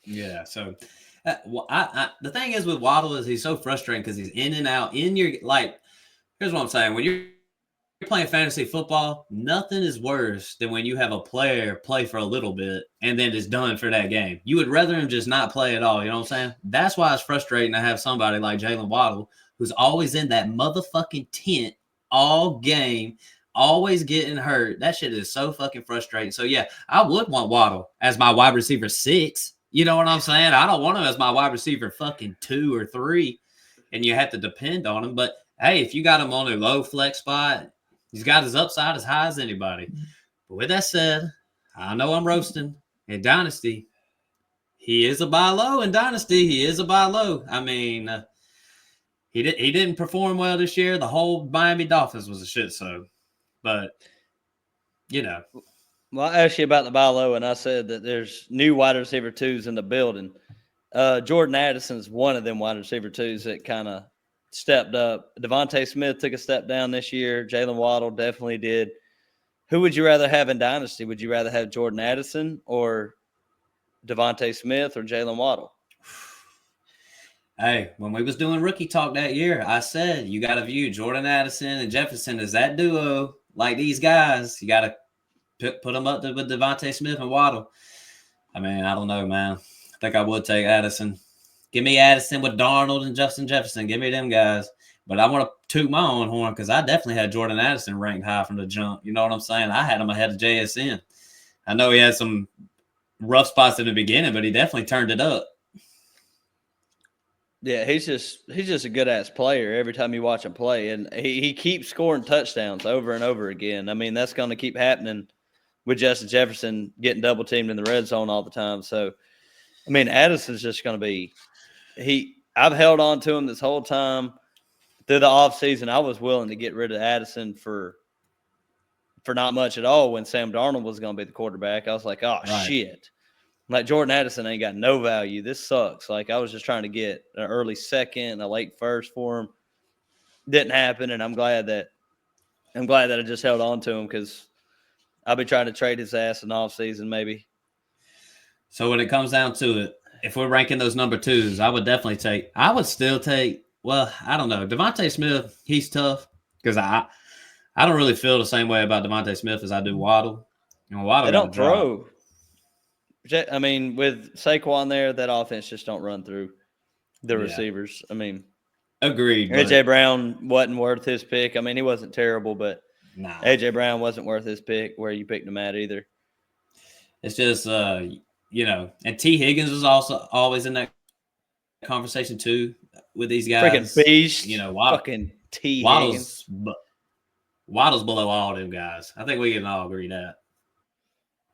Yeah. So the thing is with Waddle is he's so frustrating because he's in and out. Here's what I'm saying. When you're playing fantasy football, nothing is worse than when you have a player play for a little bit and then it's done for that game. You would rather him just not play at all. You know what I'm saying? That's why it's frustrating to have somebody like Jaylen Waddle, who's always in that motherfucking tent all game, always getting hurt. That shit is so fucking frustrating. So, yeah, I would want Waddle as my wide receiver 6. You know what I'm saying? I don't want him as my wide receiver fucking 2 or 3, and you have to depend on him. But, hey, if you got him on a low flex spot, he's got his upside as high as anybody. But with that said, I know I'm roasting. In Dynasty, he is a buy low. In Dynasty, he is a buy low. I mean, he didn't perform well this year. The whole Miami Dolphins was a shit show. But Well, I asked you about the buy low, and I said that there's new wide receiver twos in the building. Jordan Addison's one of them wide receiver twos that kind of stepped up. Devontae Smith took a step down this year. Jaylen Waddle definitely did. Who would you rather have in Dynasty? Would you rather have Jordan Addison or Devontae Smith or Jaylen Waddle? Hey, when we was doing rookie talk that year, I said you got to view Jordan Addison and Jefferson as that duo. Like these guys, you got to put them up with Devontae Smith and Waddle. I mean, I don't know, man. I think I would take Addison. Give me Addison with Darnold and Justin Jefferson. Give me them guys. But I want to toot my own horn because I definitely had Jordan Addison ranked high from the jump. You know what I'm saying? I had him ahead of JSN. I know he had some rough spots in the beginning, but he definitely turned it up. Yeah, he's just a good-ass player every time you watch him play. And he keeps scoring touchdowns over and over again. I mean, that's going to keep happening with Justin Jefferson getting double-teamed in the red zone all the time. So, I mean, Addison's just going to be I've held on to him this whole time. Through the offseason, I was willing to get rid of Addison for not much at all when Sam Darnold was going to be the quarterback. I was like, oh, right. Shit. Like, Jordan Addison ain't got no value. This sucks. Like, I was just trying to get an early second, a late first for him. Didn't happen, and I'm glad that I just held on to him because I'll be trying to trade his ass in the offseason maybe. So when it comes down to it, if we're ranking those number twos, I would still take, well, I don't know. Devontae Smith, he's tough because I don't really feel the same way about Devontae Smith as I do Waddle. Waddle they don't throw. I mean, with Saquon there, that offense just don't run through the receivers. I mean, agreed. A.J. Brown wasn't worth his pick. I mean, he wasn't terrible, but A.J. Brown wasn't worth his pick where you picked him at either. It's just, and T. Higgins was also always in that conversation too with these guys. Freaking beast. Fucking T. Higgins. Waddle's below all them guys. I think we can all agree that.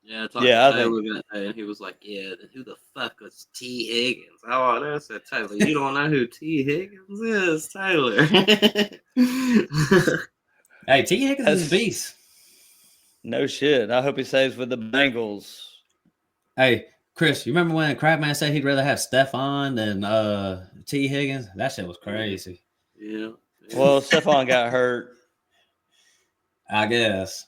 Yeah, I Taylor that day, and he was like, "Yeah, who the fuck was T. Higgins?" Oh, I said, "Taylor, you don't know who T. Higgins is, Taylor." Hey, T. Higgins is a beast. No shit. I hope he stays with the Bengals. Hey, Chris, you remember when Crabman said he'd rather have Stephon than T. Higgins? That shit was crazy. Yeah. Well, Stephon got hurt. I guess.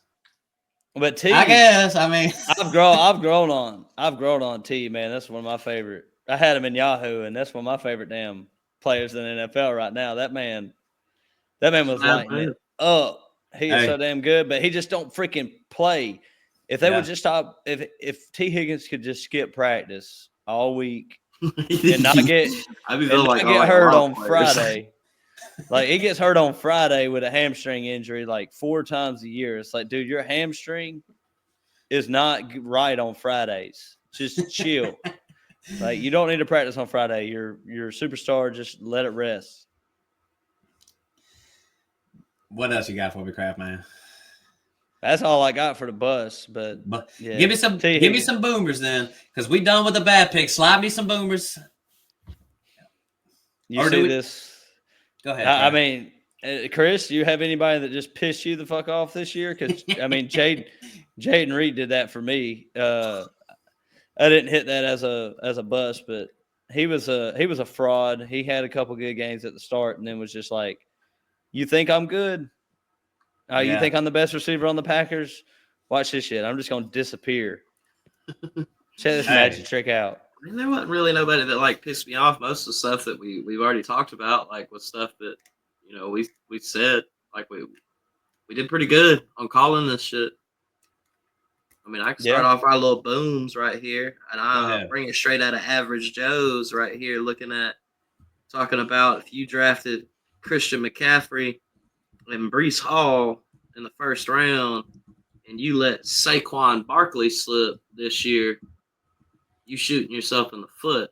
But T, I guess. I mean, I've grown on T, man. That's one of my favorite. I had him in Yahoo, and that's one of my favorite damn players in the NFL right now. That man was lighting it up. He is so damn good, but he just don't freaking play. If they would just stop, if T. Higgins could just skip practice all week and not get hurt on Friday. Like, he gets hurt on Friday with a hamstring injury like 4 times a year. It's like, dude, your hamstring is not right on Fridays. Just chill. Like, you don't need to practice on Friday. You're a superstar. Just let it rest. What else you got for me, Kraft, man? That's all I got for the bus. But yeah. Give me some boomers then, because we done with the bad picks. Slide me some boomers. This? Go ahead. I mean, Chris, do you have anybody that just pissed you the fuck off this year? Because I mean, Jaden Reed did that for me. I didn't hit that as a bust, but he was a fraud. He had a couple good games at the start, and then was just like, "You think I'm good? You think I'm the best receiver on the Packers? Watch this shit. I'm just gonna disappear. Check this magic trick out." I mean, there wasn't really nobody that pissed me off. Most of the stuff that we've already talked about, was stuff that we said, we did pretty good on calling this shit. I mean, I can start off our little booms right here, and I'll bring it straight out of Average Joe's right here, talking about if you drafted Christian McCaffrey and Breece Hall in the first round, and you let Saquon Barkley slip this year, you shooting yourself in the foot.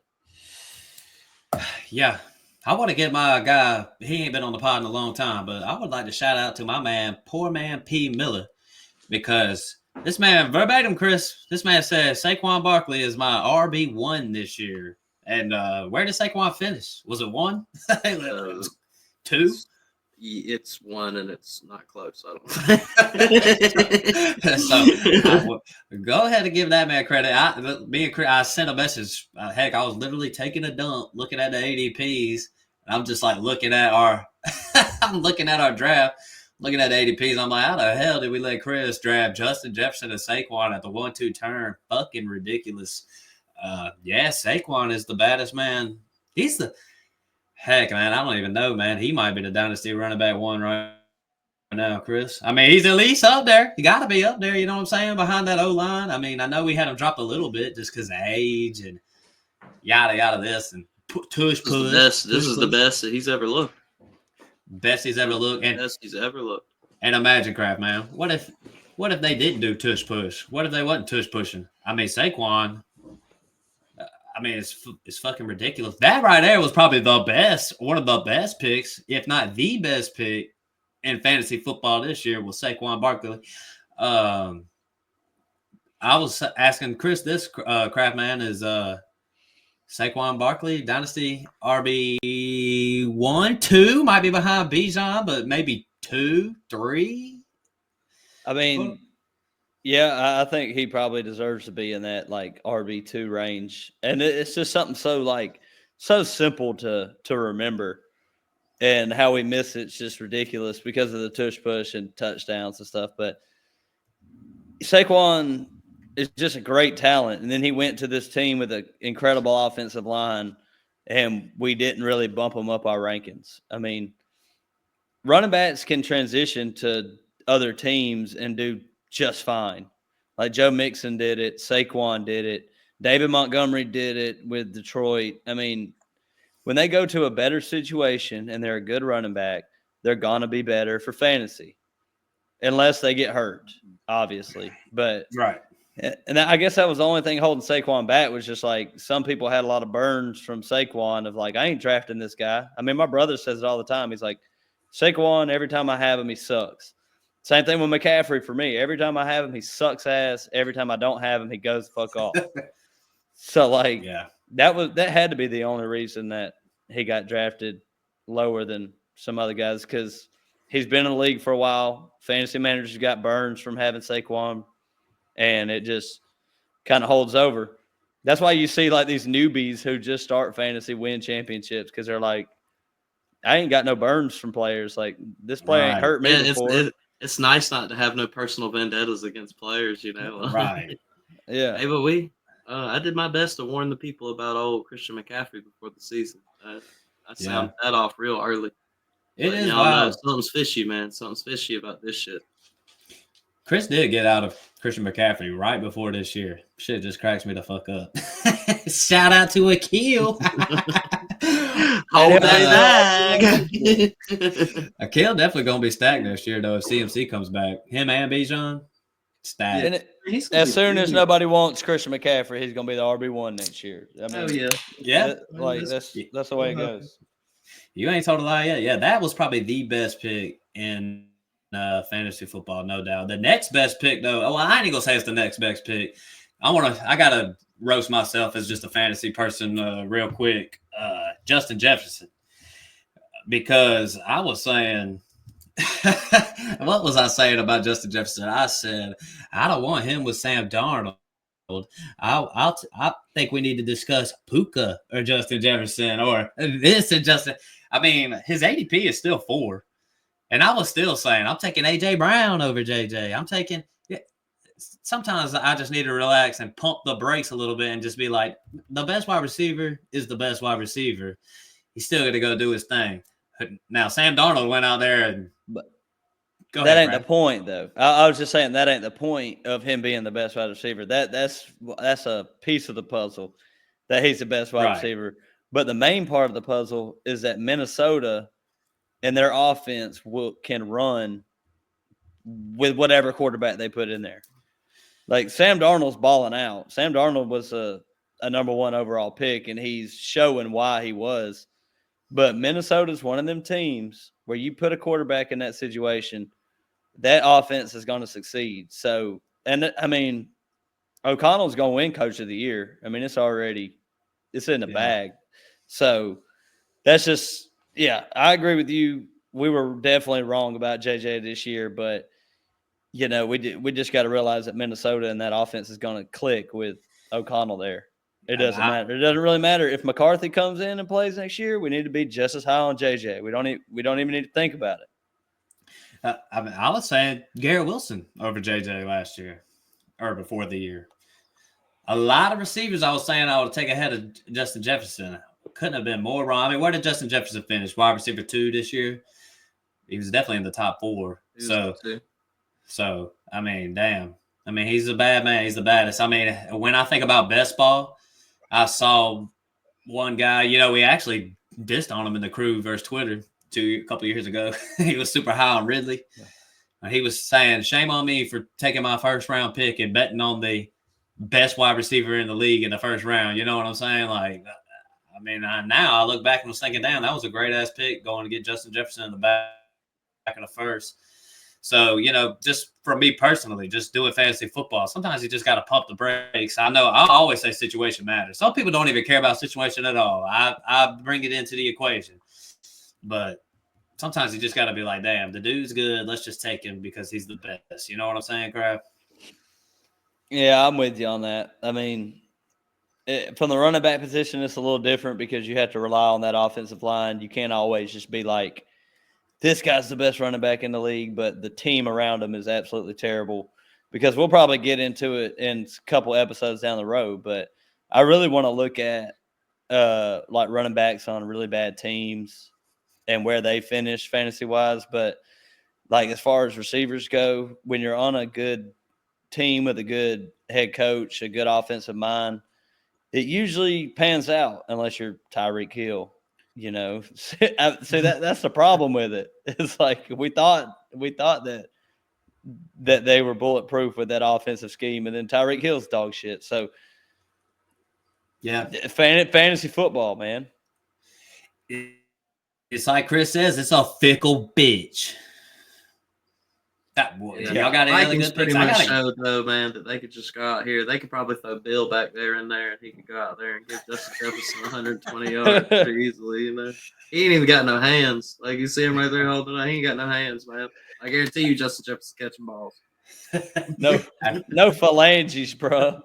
Yeah. I want to get my guy, he ain't been on the pod in a long time, but I would like to shout out to my man, poor man P. Miller, because this man, verbatim, Chris, this man says Saquon Barkley is my RB1 this year. And where did Saquon finish? Was it 1? 2? It's one, and it's not close. I don't know. So go ahead and give that man credit. I sent a message. Heck, I was literally taking a dump, looking at the ADPs. And I'm just like looking at our draft, looking at the ADPs. I'm like, how the hell did we let Chris draft Justin Jefferson and Saquon at the 1-2 turn? Fucking ridiculous. Saquon is the baddest man. He's the heck, man. I don't even know, man. He might be the dynasty running back one right now, Chris. I mean, he's at least up there. He got to be up there. You know what I'm saying? Behind that O line. I mean, I know we had him drop a little bit just because of age and yada yada this and tush push. This is the best that he's ever looked. Best he's ever looked. And best he's ever looked. And imagine, Kraft, man. What if they didn't do tush push? What if they wasn't tush pushing? I mean, Saquon. I mean, it's fucking ridiculous. That right there was probably one of the best picks, if not the best pick in fantasy football this year was Saquon Barkley. I was asking Chris this, Kraft, man, is Saquon Barkley dynasty RB 1, 2 might be behind Bijan, but maybe 2, 3. I mean. Yeah, I think he probably deserves to be in that like RB2 range. And it's just something so simple to remember. And how we miss it's just ridiculous because of the tush push and touchdowns and stuff. But Saquon is just a great talent. And then he went to this team with an incredible offensive line, and we didn't really bump him up our rankings. I mean, running backs can transition to other teams and do just fine. Like Joe Mixon did it. Saquon did it. David Montgomery did it with Detroit. I mean, when they go to a better situation and they're a good running back, they're going to be better for fantasy. Unless they get hurt, obviously. But right. And I guess that was the only thing holding Saquon back was just like some people had a lot of burns from Saquon of like, I ain't drafting this guy. I mean, my brother says it all the time. He's like, Saquon, every time I have him, he sucks. Same thing with McCaffrey for me. Every time I have him, he sucks ass. Every time I don't have him, he goes the fuck off. So, like, that had to be the only reason that he got drafted lower than some other guys because he's been in the league for a while. Fantasy managers got burns from having Saquon, and it just kind of holds over. That's why you see, like, these newbies who just start fantasy win championships because they're like, I ain't got no burns from players. Like, this player ain't hurt me before. It's nice not to have no personal vendettas against players, you know. Right. Yeah. Hey, but I did my best to warn the people about old Christian McCaffrey before the season. I sounded that off real early. It is wild. Something's fishy, man. Something's fishy about this shit. Chris did get out of Christian McCaffrey right before this year. Shit just cracks me the fuck up. Shout out to Akil. Hold that bag. Akil definitely going to be stacked next year, though, if CMC comes back. Him and Bijan, stacked. As soon as nobody wants Christian McCaffrey, he's going to be the RB1 next year. I mean, yeah. That's the way it goes. You ain't told a lie yet. Yeah, that was probably the best pick in fantasy football, no doubt. The next best pick, though, I ain't gonna say it's the next best pick. I gotta roast myself as just a fantasy person real quick. Justin Jefferson, because I was saying, what was I saying about Justin Jefferson? I said I don't want him with Sam Darnold. I think we need to discuss Puka or Justin Jefferson or this and Justin. I mean, his ADP is still 4. And I was still saying, I'm taking A.J. Brown over J.J. Sometimes I just need to relax and pump the brakes a little bit and just be like, the best wide receiver is the best wide receiver. He's still going to go do his thing. Now, Sam Darnold went out there and that ain't the point, though. I was just saying that ain't the point of him being the best wide receiver. That's a piece of the puzzle that he's the best wide receiver. But the main part of the puzzle is that Minnesota and their offense can run with whatever quarterback they put in there. Like Sam Darnold's balling out. Sam Darnold was a number 1 overall pick, and he's showing why he was. But Minnesota's one of them teams where you put a quarterback in that situation, that offense is going to succeed. So, and I mean, O'Connell's going to win Coach of the Year. I mean, it's in the bag. So that's just, I agree with you we were definitely wrong about JJ this year, but we just got to realize that Minnesota and that offense is going to click with O'Connell there. It doesn't matter. It doesn't really matter if McCarthy comes in and plays next year. We need to be just as high on JJ. We don't even need to think about it. I was saying Garrett Wilson over JJ last year or before the year. A lot of receivers I was saying I would take ahead of Justin Jefferson. Couldn't have been more wrong. I mean, where did Justin Jefferson finish? Wide receiver 2 this year? He was definitely in the top 4. So, I mean, damn. I mean, he's a bad man. He's the baddest. I mean, when I think about best ball, I saw one guy, we actually dissed on him in the Crew versus Twitter a couple years ago. He was super high on Ridley. Yeah. He was saying, shame on me for taking my first-round pick and betting on the best wide receiver in the league in the first round. You know what I'm saying? Like, I mean, now I look back and was thinking, damn, that was a great-ass pick going to get Justin Jefferson in the back of the first. So, just for me personally, just doing fantasy football, sometimes you just got to pump the brakes. I know I always say situation matters. Some people don't even care about situation at all. I bring it into the equation. But sometimes you just got to be like, damn, the dude's good. Let's just take him because he's the best. You know what I'm saying, Crab? Yeah, I'm with you on that. I mean, from the running back position, it's a little different because you have to rely on that offensive line. You can't always just be like, this guy's the best running back in the league, but the team around him is absolutely terrible, because we'll probably get into it in a couple episodes down the road. But I really want to look at like running backs on really bad teams and where they finish fantasy-wise. But like as far as receivers go, when you're on a good team with a good head coach, a good offensive mind, it usually pans out unless you're Tyreek Hill. So that's the problem with it. It's like we thought that they were bulletproof with that offensive scheme, and then Tyreek Hill's dog shit. So yeah, fantasy football, man. It's like Chris says, it's a fickle bitch. Y'all got any other good pretty much showed, though, man, that they could just go out here. They could probably throw Bill back there in there, and he could go out there and give Justin Jefferson 120 yards pretty easily. He ain't even got no hands. Like, you see him right there holding it. He ain't got no hands, man. I guarantee you, Justin Jefferson catching balls. No phalanges, bro.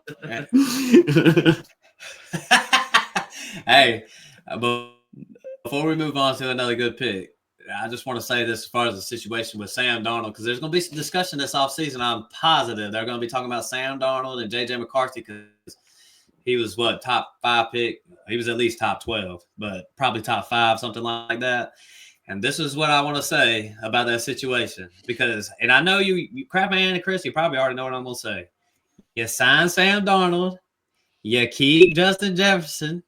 Hey, before we move on to another good pick, I just want to say this as far as the situation with Sam Darnold, because there's going to be some discussion this offseason. I'm positive they're going to be talking about Sam Darnold and J.J. McCarthy, because he was, top 5 pick? He was at least top 12, but probably top 5, something like that. And this is what I want to say about that situation, and I know you Crap Man and Chris, you probably already know what I'm going to say. You sign Sam Darnold, you keep Justin Jefferson,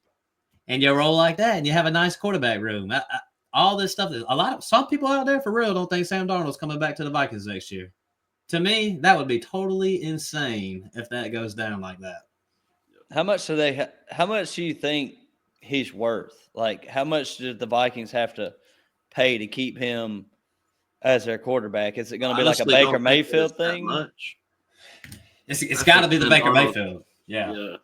and you roll like that, and you have a nice quarterback room. All this stuff some people out there for real don't think Sam Darnold's coming back to the Vikings next year. To me, that would be totally insane if that goes down like that. How much do you think he's worth? Like, how much did the Vikings have to pay to keep him as their quarterback? Is it going to be like a Baker Mayfield thing? Much. It's got to be the Baker Mayfield. Yeah.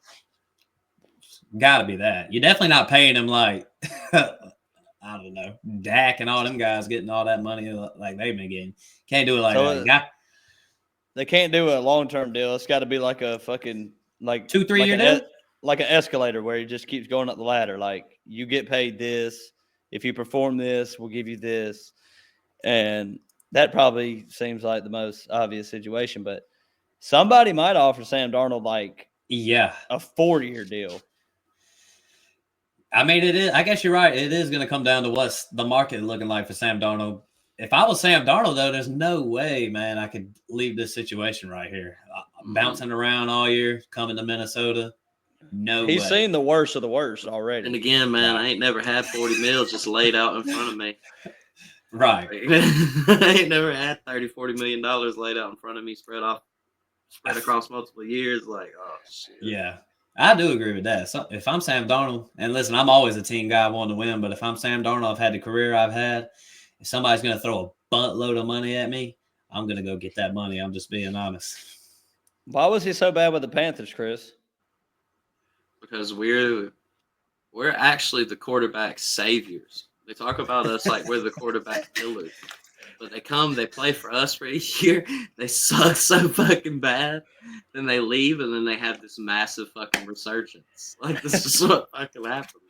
Got to be that. You're definitely not paying him like I don't know, Dak and all them guys getting all that money like they've been getting. Can't do it like that. They can't do a long-term deal. It's got to be like a fucking 2-3 year deal, like an escalator where he just keeps going up the ladder. Like, you get paid this. If you perform this, we'll give you this. And that probably seems like the most obvious situation. But somebody might offer Sam Darnold a 4-year deal. I mean, it is. I guess you're right. It is going to come down to what's the market looking like for Sam Darnold. If I was Sam Darnold, though, there's no way, man, I could leave this situation right here. Bouncing around all year, coming to Minnesota. No way. He's seen the worst of the worst already. And again, man, I ain't never had 40 mils just laid out in front of me. Right. I ain't never had $30-40 million laid out in front of me, spread across multiple years. Like, oh, shit. Yeah. I do agree with that. So if I'm Sam Darnold, and listen, I'm always a team guy wanting to win, but if I'm Sam Darnold, I've had the career I've had. If somebody's going to throw a buttload of money at me, I'm going to go get that money. I'm just being honest. Why was he so bad with the Panthers, Chris? Because we're actually the quarterback saviors. They talk about us like we're the quarterback killers. But they play for us for a year. They suck so fucking bad. Then they leave, and then they have this massive fucking resurgence. Like, this is what fucking happens.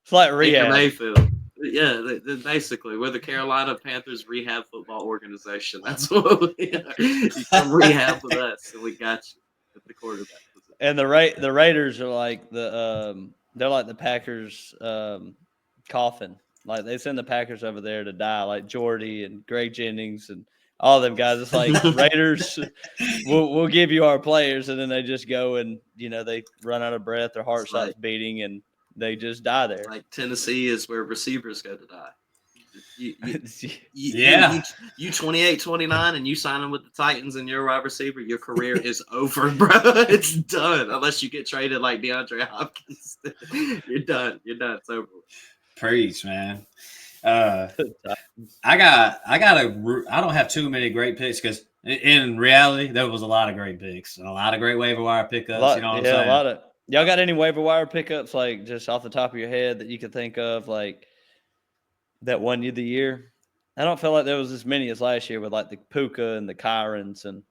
It's like rehab. Mayfield. Yeah, basically, we're the Carolina Panthers rehab football organization. That's what we are. You come rehab with us, and we got you at the quarterback position. And the Raiders are like they're like the Packers coffin. Like, they send the Packers over there to die, like Jeudy and Greg Jennings and all them guys. It's like, Raiders, we'll give you our players, and then they just go and, they run out of breath, their heart stops beating, and they just die there. Like Tennessee is where receivers go to die. You 28, 29, and you sign them with the Titans and you're a wide receiver, your career is over, bro. It's done. Unless you get traded like DeAndre Hopkins. You're done. It's over. Preach, man. I don't have too many great picks because in reality there was a lot of great picks and a lot of great waiver wire pickups. You know what I'm saying? A lot of y'all got any waiver wire pickups like just off the top of your head that you could think of like that won you the year? I don't feel like there was as many as last year with like the Puka and the Kyrans and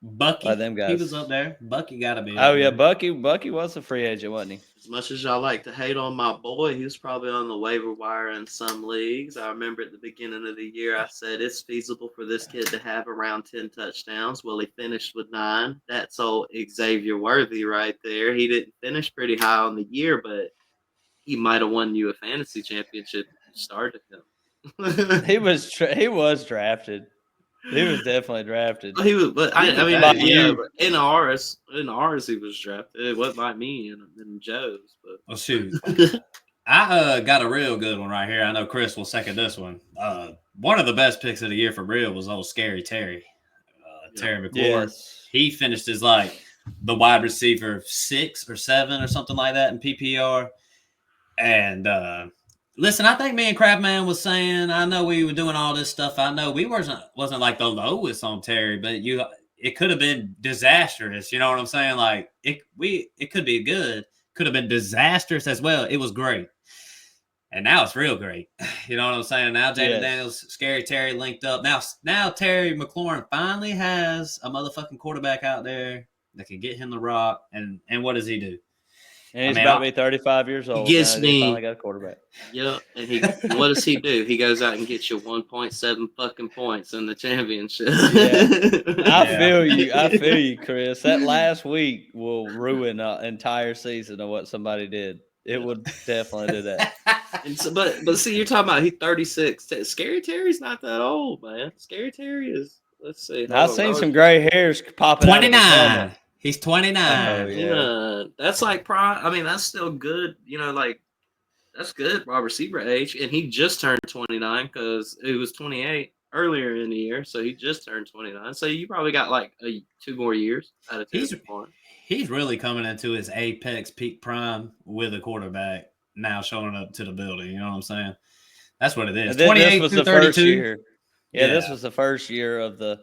Bucky. Like them guys. He was up there. Bucky got to be. Oh yeah, Bucky was a free agent, wasn't he? As much as y'all like to hate on my boy, he was probably on the waiver wire in some leagues. I remember at the beginning of the year, I said it's feasible for this kid to have around 10 touchdowns. Well, he finished with 9. That's old Xavier Worthy right there. He didn't finish pretty high on the year, but he might have won you a fantasy championship if you started him. He was drafted. He was definitely drafted. He was, but I mean, but in ours, he was drafted. It wasn't like me and Joe's. But well, shoot, I got a real good one right here. I know Chris will second this one. One of the best picks of the year for real was old Scary Terry, Terry McClaurin. Yes. He finished as like the wide receiver 6 or 7 or something like that in PPR, and. Listen, I think me and Crabman was saying, I know we were doing all this stuff. I know we wasn't like the lowest on Terry, but it could have been disastrous. You know what I'm saying? Like it could be good, could have been disastrous as well. It was great. And now it's real great. You know what I'm saying? Now Jaden Daniels, Scary Terry linked up. Now Terry McLaurin finally has a motherfucking quarterback out there that can get him the rock. And what does he do? And he's about to be 35 years old. He finally got a quarterback. Yeah, and what does he do? He goes out and gets you 1.7 fucking points in the championship. Yeah. I feel you, Chris. That last week will ruin an entire season of what somebody did. It would definitely do that. And so, but see, you're talking about he's 36. Scary Terry's not that old, man. Scary Terry is. Let's see. I've seen some gray hairs popping 29. out. He's 29. Oh, yeah. That's like prime. I mean, that's still good. You know, like that's good wide receiver age, and he just turned 29 because it was 28 earlier in the year, so he just turned 29. So you probably got like 2 more years out of 10. He's really coming into his apex peak prime with a quarterback now showing up to the building. You know what I'm saying? That's what it is. 28 was to the first 32. year. Yeah, this was the first year of the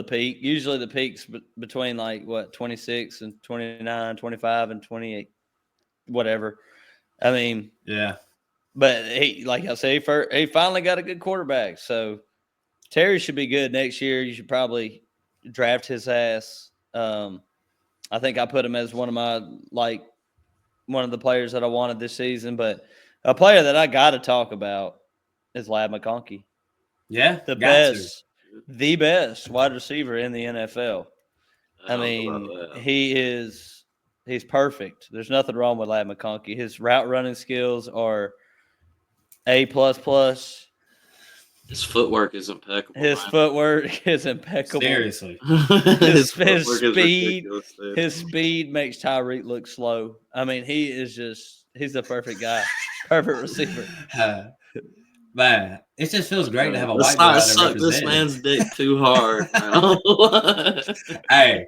peak. Usually the peak's between 26 and 29, 25 and 28, whatever. I mean, yeah. But he, like I say, he finally got a good quarterback. So Terry should be good next year. You should probably draft his ass. I think I put him as one of the players that I wanted this season. But a player that I got to talk about is Lad McConkey. Yeah, the best wide receiver in the NFL. I mean, he's perfect. There's nothing wrong with Lad McConkey. His route running skills are A++. His footwork is impeccable. His footwork is impeccable. Seriously. His speed makes Tyreek look slow. I mean, he's the perfect guy. Perfect receiver. Man, it just feels great to have a white guy that represents. This man's dick too hard. Hey,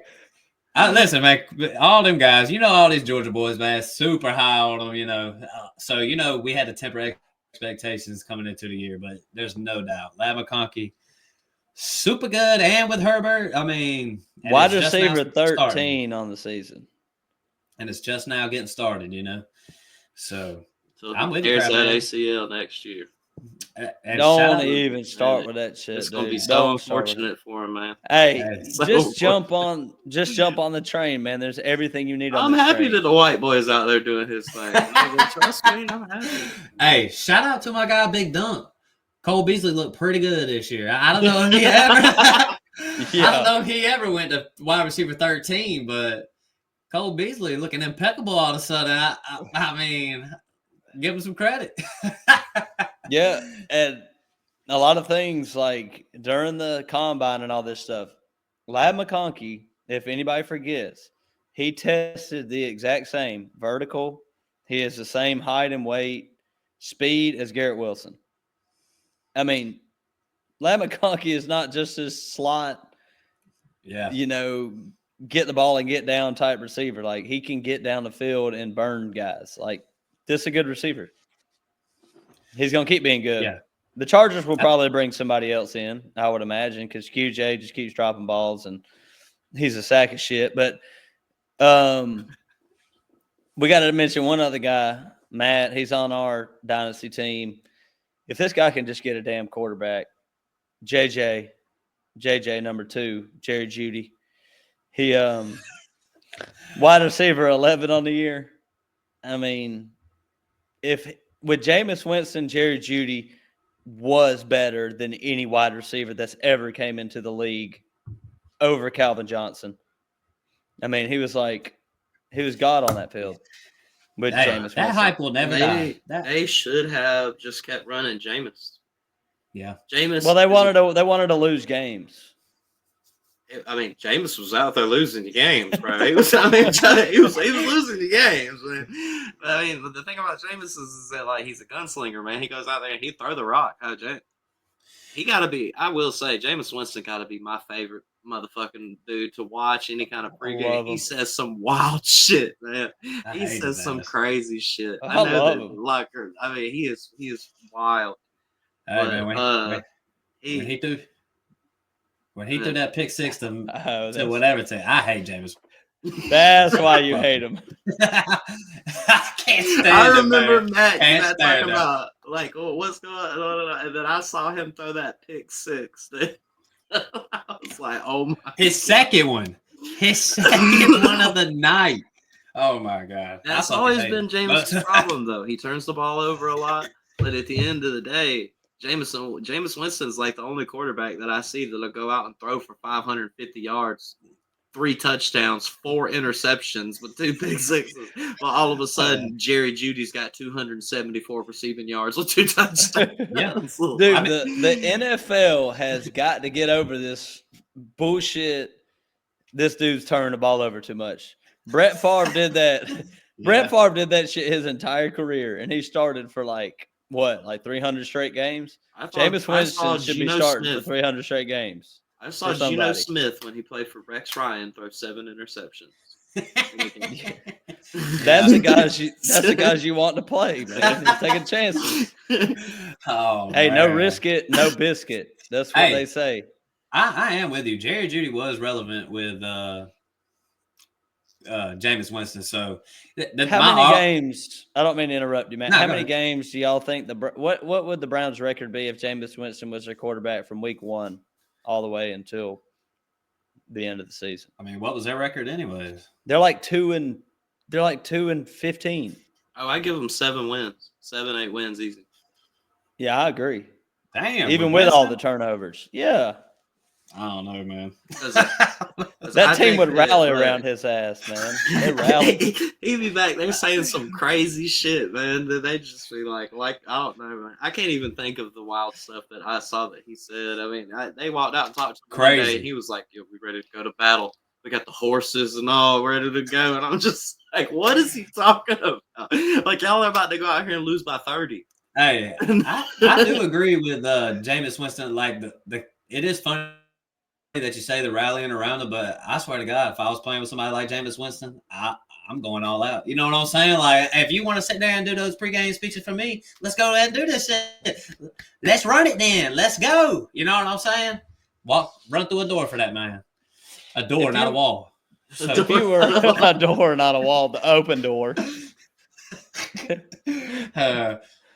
listen, man. All them guys, all these Georgia boys, man, super high on them. So we had to temper expectations coming into the year, but there's no doubt, Lad McConkey, super good, and with Herbert, I mean, wide receiver 13 on the season, and it's just now getting started. So. So who cares that ACL next year? And don't even start with that shit. It's gonna be so unfortunate for him, man. Hey, just jump on the train, man. There's everything you need. I'm happy that the white boy is out there doing his thing. Trust me, I'm happy. Hey, shout out to my guy Big Dunk. Cole Beasley looked pretty good this year. I don't know if he ever. I don't know if he ever went to wide receiver 13, but Cole Beasley looking impeccable all of a sudden. I mean, give him some credit. Yeah, and a lot of things like during the combine and all this stuff, Lad McConkey, if anybody forgets, he tested the exact same vertical. He has the same height and weight, speed as Garrett Wilson. I mean, Lad McConkey is not just this slot, get the ball and get down type receiver. Like, he can get down the field and burn guys. Like, this is a good receiver. He's going to keep being good. Yeah. The Chargers will probably bring somebody else in, I would imagine, because QJ just keeps dropping balls, and he's a sack of shit. But we got to mention one other guy, Matt. He's on our dynasty team. If this guy can just get a damn quarterback, JJ number 2, Jerry Jeudy. He wide receiver 11 on the year. I mean, with Jameis Winston, Jerry Jeudy was better than any wide receiver that's ever came into the league over Calvin Johnson. I mean, he was God on that field with Jameis Winston. That hype will never die. They should have just kept running Jameis. Yeah. Jameis. Well, they wanted to lose games. I mean, Jameis was out there losing the games, bro. He was losing the games, man. I mean, but the thing about Jameis is that, like, he's a gunslinger, man. He goes out there and he throw the rock. He got to be. I will say, Jameis Winston got to be my favorite motherfucking dude to watch any kind of pregame. He says some wild shit, man. He says some crazy shit. I love him. I mean, he is wild. Hey, but, man, when he threw that pick six to whatever, I hate Jameis. That's why you hate him. I can't stand him. I remember Matt talking about, like, what's going on, and then I saw him throw that pick six. I was like, oh my. His second one of the night. Oh my God. That's always been Jameis' problem, though. He turns the ball over a lot, but at the end of the day, Jameis Winston's like the only quarterback that I see that'll go out and throw for 550 yards, 3 touchdowns, 4 interceptions with 2 pick sixes. Well, all of a sudden, Jerry Jeudy's got 274 receiving yards with 2 touchdowns. Yeah, dude, the NFL has got to get over this bullshit. This dude's turning the ball over too much. Brett Favre did that. Brett Favre did that shit his entire career, and he started for like 300 straight games? Jameis Winston should be starting for 300 straight games. I saw Geno Smith when he played for Rex Ryan throw 7 interceptions. That's the guys you want to play, man. He's taking chances. Oh, hey, man. No risk it, no biscuit. That's what they say. I am with you. Jerry Jeudy was relevant with Jameis Winston. So, how many games? I don't mean to interrupt you, man. How many games do y'all think what would the Browns' record be if Jameis Winston was their quarterback from week 1 all the way until the end of the season? I mean, what was their record, anyways? They're like 2-15. Oh, I give them 7 wins, 7-8 wins easy. Yeah, I agree. Damn, even with all the turnovers. Yeah. I don't know, man. That team would rally around his ass, man. They rally. He'd be back there saying some crazy shit, man. They just be like, I don't know, man. I can't even think of the wild stuff that I saw that he said. I mean, they walked out and talked to him crazy. One day, and he was like, "Yo, we ready to go to battle. We got the horses and all ready to go." And I'm just like, what is he talking about? Like, y'all are about to go out here and lose by 30. Hey, I do agree with Jameis Winston. Like, it is funny that you say the rallying around him, but I swear to God, if I was playing with somebody like Jameis Winston, I'm going all out. You know what I'm saying? Like, if you want to sit there and do those pregame speeches for me, let's go ahead and do this shit. Let's run it then. Let's go. You know what I'm saying? Run through a door for that man. A door, not a wall. So, if you were a door, not a wall, the open door.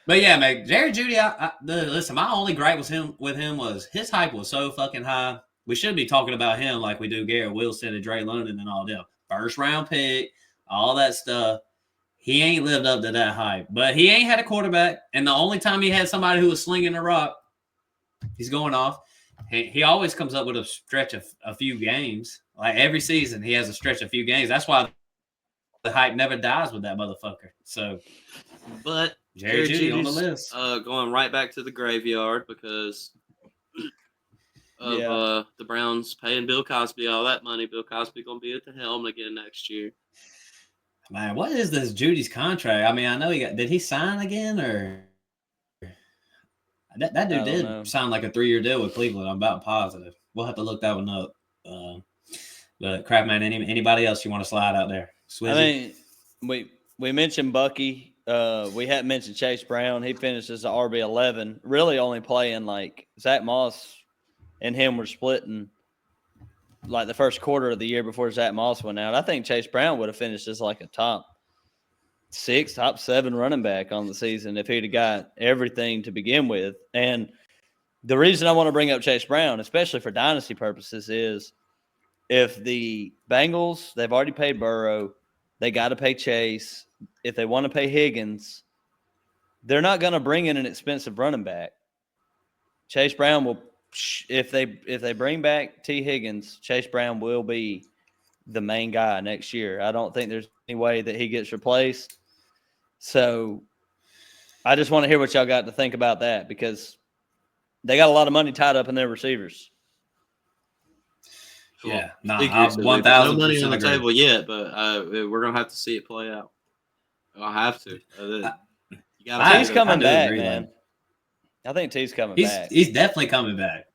But yeah, man, Jerry Jeudy. Listen, my only gripe with him was his hype was so fucking high. We should be talking about him like we do Garrett Wilson and Dre London and all them. First round pick, all that stuff. He ain't lived up to that hype. But he ain't had a quarterback, and the only time he had somebody who was slinging the rock, he's going off. He always comes up with a stretch of a few games. Like every season, he has a stretch of a few games. That's why the hype never dies with that motherfucker. So, but Jerry Jeudy on the list. Going right back to the graveyard because of the Browns paying Bill Cosby all that money. Bill Cosby going to be at the helm again next year. Man, what is this Judy's contract? I mean, I know did he sign again or that dude did sign like a 3-year deal with Cleveland. I'm about positive. We'll have to look that one up. But crap, man, anybody else you want to slide out there? Swizzy? I mean, we mentioned Bucky. We hadn't mentioned Chase Brown. He finished as an RB11, really only playing like Zach Moss and him were splitting like the first quarter of the year before Zach Moss went out. I think Chase Brown would have finished as like a top 6, top 7 running back on the season if he'd have got everything to begin with. And the reason I want to bring up Chase Brown, especially for dynasty purposes, is if the Bengals, they've already paid Burrow, they got to pay Chase. If they want to pay Higgins, they're not going to bring in an expensive running back. Chase Brown will, if they bring back T. Higgins, Chase Brown will be the main guy next year. I don't think there's any way that he gets replaced. So I just want to hear what y'all got to think about that because they got a lot of money tied up in their receivers. Yeah, no, 1,000% no money on the table yet, but we're gonna have to see it play out. I'll have to. T's coming back, man. I think T's coming back. He's definitely coming back.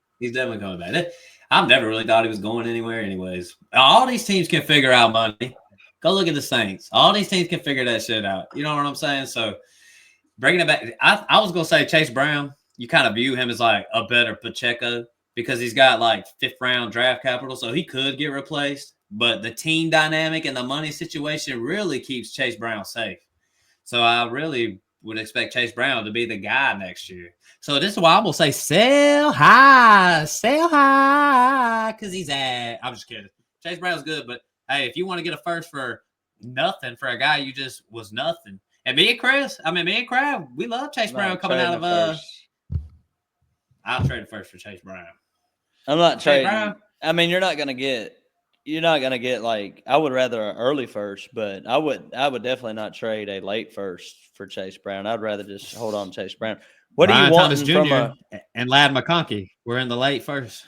I've never really thought he was going anywhere anyways. All these teams can figure out money. Go look at the Saints. All these teams can figure that shit out. You know what I'm saying? So bringing it back, I was going to say Chase Brown, you kind of view him as like a better Pacheco because he's got like 5th round draft capital, so he could get replaced. But the team dynamic and the money situation really keeps Chase Brown safe. So I really would expect Chase Brown to be the guy next year. So this is why I'm going to say sell high, because he's at. I'm just kidding. Chase Brown's good, but hey, if you want to get a first for nothing for a guy you just was nothing. And me and Crab, we love Chase Brown coming out of I'll trade a first for Chase Brown. I'm not trading. I mean, you're not gonna get like I would rather an early first, but I would definitely not trade a late first for Chase Brown. I'd rather just hold on to Chase Brown. What Brian do you want Thomas Jr. and Lad McConkey were in the late first.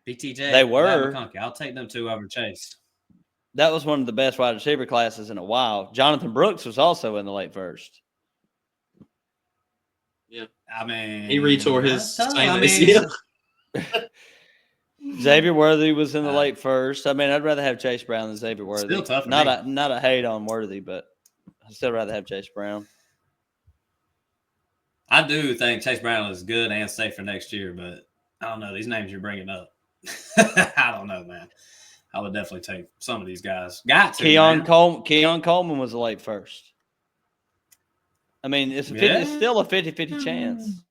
BTJ. They were. Lad McConkey. I'll take them 2 over Chase. That was one of the best wide receiver classes in a while. Jonathan Brooks was also in the late first. Yeah. I mean, he retore his same ACL. Xavier Worthy was in the late first. I mean, I'd rather have Chase Brown than Xavier Worthy. Still tough for me. Not a hate on Worthy, but I'd still rather have Chase Brown. I do think Chase Brown is good and safe for next year, but I don't know. These names you're bringing up. I don't know, man. I would definitely take some of these guys. Keon Coleman was a late first. I mean, it's still a 50-50 chance.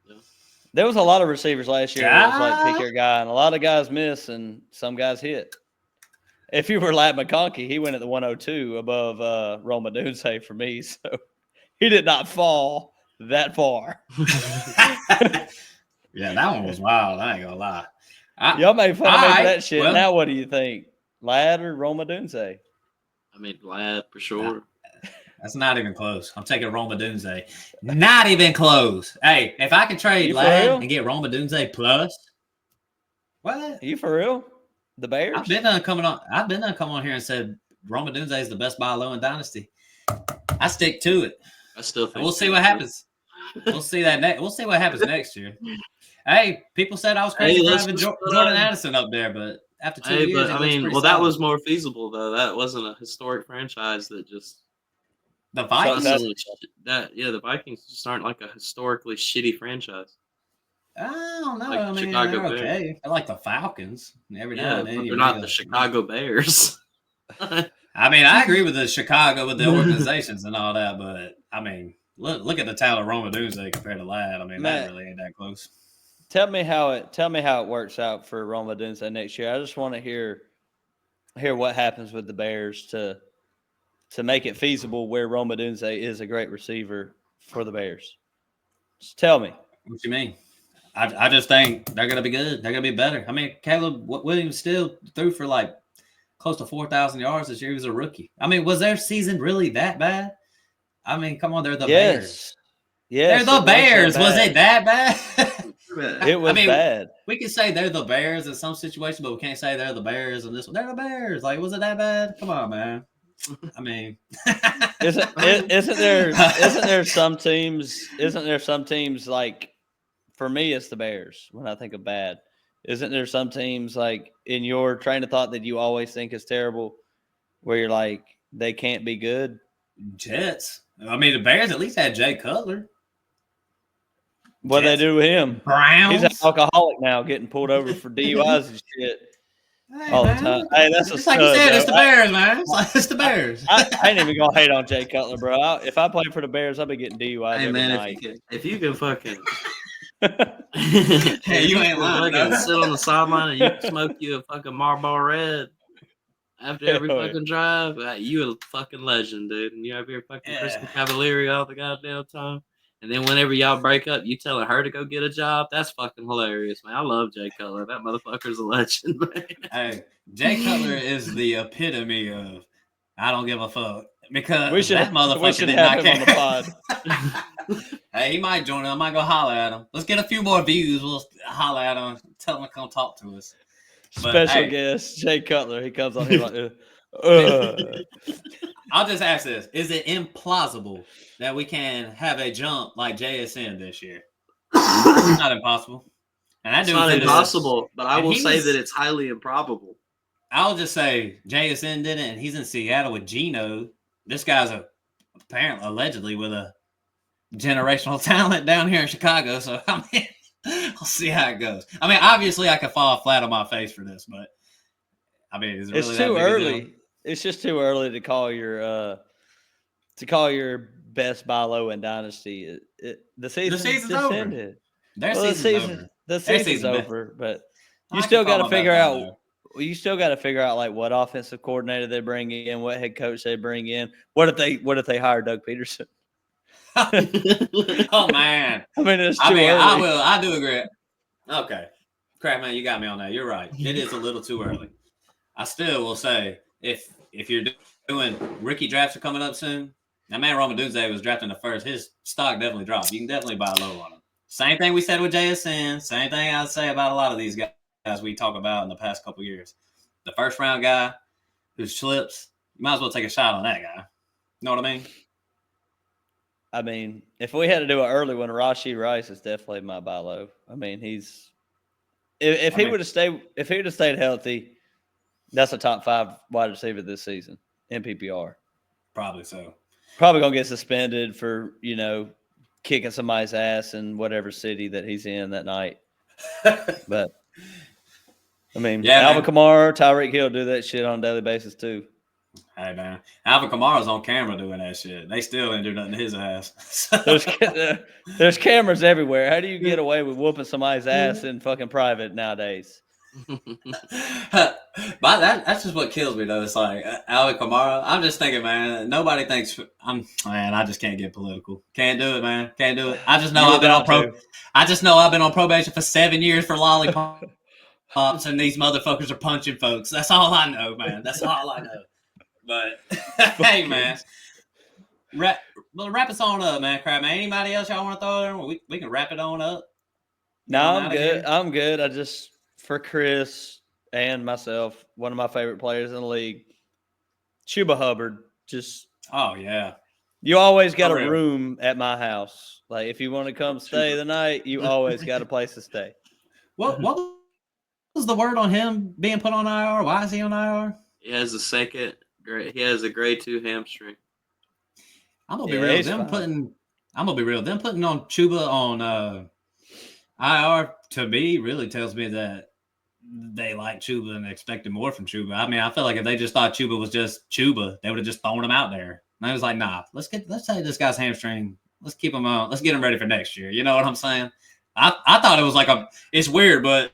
Yeah. There was a lot of receivers last year that was like pick your guy, and a lot of guys miss, and some guys hit. If you were Lad McConkey, he went at the 102 above Rome Odunze for me, so he did not fall that far. Yeah, that one was wild. I ain't gonna lie. Y'all made fun of me for that shit. Well, now what do you think? Lad or Rome Odunze? I mean, Lad for sure. That's not even close. I'm taking Rome Odunze. Not even close. Hey, if I could trade Lad and get Rome Odunze plus. What? Are you for real? The Bears? I've been done come on here and said Rome Odunze is the best buy low in Dynasty. I stick to it. I still think we'll see what happens. We'll see what happens next year. Hey, people said I was crazy for having Jordan Addison up there, but after 2 years, I mean, that was more feasible though. That wasn't a historic franchise that just the Vikings. The Vikings just aren't like a historically shitty franchise. I don't know. Like I mean, Chicago they're okay. I like the Falcons. Every now and then, they're not the Chicago Bears. I mean, I agree with the Chicago, with the organizations and all that, but I mean, look at the talent of Roma Dunze compared to Ladd. I mean, that really ain't that close. Tell me how it works out for Roma Dunze next year. I just want to hear what happens with the Bears to make it feasible where Roma Dunze is a great receiver for the Bears. Just tell me. What you mean? I just think they're going to be good. They're going to be better. I mean, Caleb Williams still threw for like close to 4,000 yards this year. He was a rookie. I mean, was their season really that bad? I mean, come on, they're the Bears. Yes, they're the Bears. Was it that bad? It was bad. We can say they're the Bears in some situations, but we can't say they're the Bears in this one. They're the Bears. Like, was it that bad? Come on, man. I mean, isn't there some teams like, for me, it's the Bears when I think of bad. Isn't there some teams like in your train of thought that you always think is terrible, where you're like, they can't be good? Jets. I mean, the Bears at least had Jay Cutler. What they do with him? Browns. He's an alcoholic now, getting pulled over for DUIs and shit all the time. Hey, that's just like you said. It's the Bears, man. It's the Bears. I ain't even gonna hate on Jay Cutler, bro. If I play for the Bears, I'll be getting DUIs every night. If you can fucking, hey, you ain't lying. Sit on the sideline and you can smoke you a fucking Marlboro Red after every fucking drive. You a fucking legend, dude. And you have your fucking Kristen Cavalieri all the goddamn time. And then whenever y'all break up, you telling her to go get a job. That's fucking hilarious, man. I love Jay Cutler. That motherfucker's a legend, man. Hey, Jay Cutler is the epitome of I don't give a fuck. Because that motherfucker did not care. On the pod. Hey, he might join us. I might go holler at him. Let's get a few more views. We'll holler at him. Tell him to come talk to us. Special guest, Jay Cutler. He comes on here like, I'll just ask this. Is it implausible that we can have a jump like JSN this year? It's not impossible. And it's not impossible, but I will say that it's highly improbable. I'll just say JSN did it, and he's in Seattle with Geno. This guy's apparently, allegedly, with a generational talent down here in Chicago. So, I mean, we'll see how it goes. I mean, obviously, I could fall flat on my face for this, but I mean, is it really it's too early. It's just too early to call your best buy low in Dynasty. The season's over. The season's over, but you still got to figure out. You still got to figure out like what offensive coordinator they bring in, what head coach they bring in. What if they hire Doug Peterson? Oh man! I mean, it's too early. I do agree. Okay, crap, man, you got me on that. You're right. It is a little too early. I still will say if you're doing rookie drafts are coming up soon. That man Roma Dunze was drafting the first. His stock definitely dropped. You can definitely buy low on him. Same thing we said with JSN. Same thing I'd say about a lot of these guys we talk about in the past couple of years. The first round guy who slips, you might as well take a shot on that guy. You know what I mean? I mean, if we had to do an early one, Rashee Rice is definitely my buy low. I mean, if he would have stayed healthy, that's a top 5 wide receiver this season in PPR. Probably so. Probably gonna get suspended for kicking somebody's ass in whatever city that he's in that night. But I mean, Alvin Kamara, Tyreek Hill do that shit on a daily basis too. Hey man, Alvin Kamara's on camera doing that shit. They still ain't do nothing to his ass. There's cameras everywhere. How do you get away with whooping somebody's ass in fucking private nowadays? But that's just what kills me though. It's like Alvin Kamara. I'm just thinking, man. Nobody thinks I just can't get political. Can't do it, man. Can't do it. I just know I've been on probation for 7 years for lollipops, and these motherfuckers are punching folks. That's all I know, man. That's all I know. But hey, man. Wrap us on up, man. Crap, man. Anybody else y'all want to throw there? We can wrap it on up. No, I'm good. I'm good. I just. For Chris and myself, one of my favorite players in the league, Chuba Hubbard. Just yeah, you always got a room at my house. Like if you want to come stay the night, you always got a place to stay. What was the word on him being put on IR? Why is he on IR? He has He has a grade 2 hamstring. I'm gonna be real. Them putting on Chuba on IR to me really tells me that they like Chuba and expected more from Chuba. I mean, I feel like if they just thought Chuba was just Chuba, they would have just thrown him out there. And I was like, nah, let's say this guy's hamstring. Let's keep him on. Let's get him ready for next year. You know what I'm saying? I thought it was like it's weird, but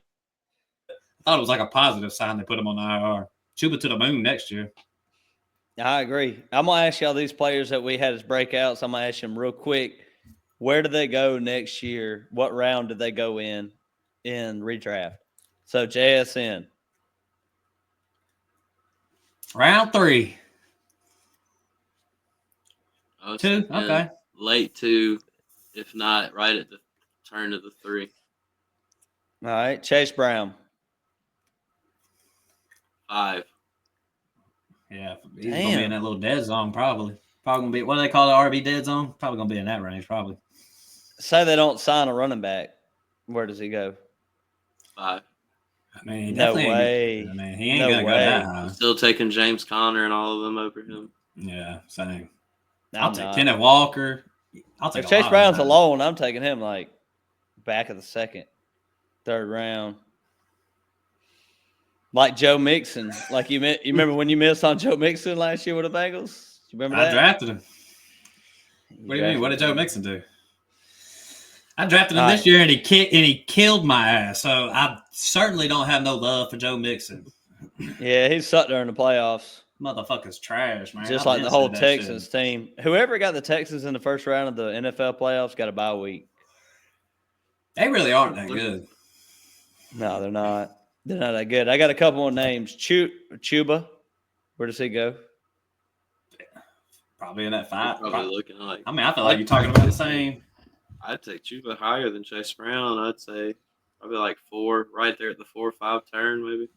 I thought it was like a positive sign they put him on the IR. Chuba to the moon next year. I agree. I'm going to ask y'all these players that we had as breakouts. I'm going to ask them real quick. Where do they go next year? What round did they go in redraft? So, JSN. Round 3. 2? Okay. Late 2, if not right at the turn of the 3. All right. Chase Brown. 5. Yeah, he's going to be in that little dead zone probably. Probably going to be, what do they call the RB dead zone? Probably going to be in that range probably. Say they don't sign a running back. Where does he go? 5. I mean, no way. I mean, he ain't going to go that high. I'm still taking James Conner and all of them over him. Yeah, same. I'll take Kenneth Walker. I'll take if Chase Brown's alone, I'm taking him like back of the second, third round. Like Joe Mixon. Like you remember when you missed on Joe Mixon last year with the Bengals? You remember that? I drafted him. What do you mean? What did Joe Mixon do? I drafted him this year, and he killed my ass. So I certainly don't have no love for Joe Mixon. Yeah, he's stuck there in the playoffs. Motherfucker's trash, man. Just like the whole Texans team. Whoever got the Texans in the first round of the NFL playoffs got a bye week. They really aren't that good. No, they're not. They're not that good. I got a couple more names. Chuba. Where does he go? Probably in that 5. Probably looking like. I mean, I feel like you're talking about the same. I'd take Chuba higher than Chase Brown. I'd say probably like 4, right there at the 4 or 5 turn, maybe.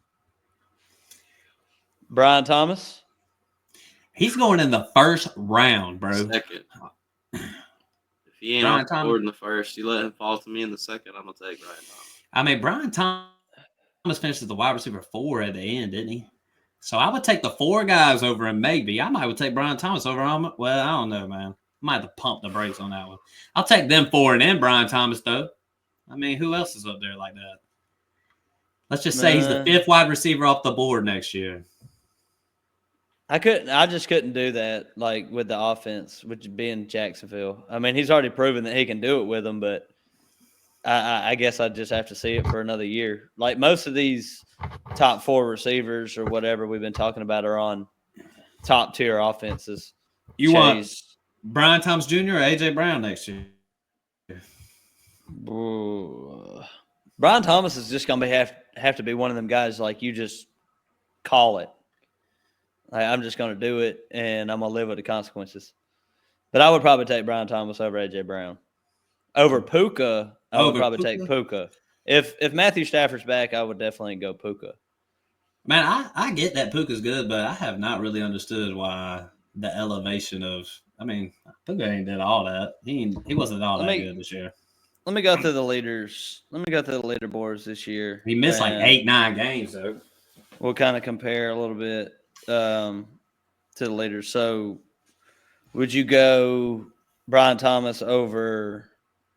Brian Thomas. He's going in the first round, bro. Second. If he ain't off the board in the first, you let him fall to me in the second, I'm going to take Brian Thomas. I mean, Brian Thomas finished as the wide receiver 4 at the end, didn't he? So I would take the 4 guys over him, maybe. I might would take Brian Thomas over him. Well, I don't know, man. I might have to pump the brakes on that one. I'll take them 4 and then Brian Thomas, though. I mean, who else is up there like that? Let's just say he's the 5th wide receiver off the board next year. I just couldn't do that, like, with the offense, which being Jacksonville. I mean, he's already proven that he can do it with them, but I guess I just have to see it for another year. Like, most of these top 4 receivers or whatever we've been talking about are on top-tier offenses. You want Brian Thomas Jr. or A.J. Brown next year? Brian Thomas is just going to have to be one of them guys, like, you just call it. Like, I'm just going to do it, and I'm going to live with the consequences. But I would probably take Brian Thomas over A.J. Brown. Over Puka, I would probably take Puka. If Matthew Stafford's back, I would definitely go Puka. Man, I get that Puka's good, but I have not really understood why the elevation of – I mean, Puka ain't did all that. He wasn't all that good this year. Let me go through the leaders. Let me go through the leaderboards this year. He missed like 8-9 games, though. We'll kind of compare a little bit to the leaders. So would you go Brian Thomas over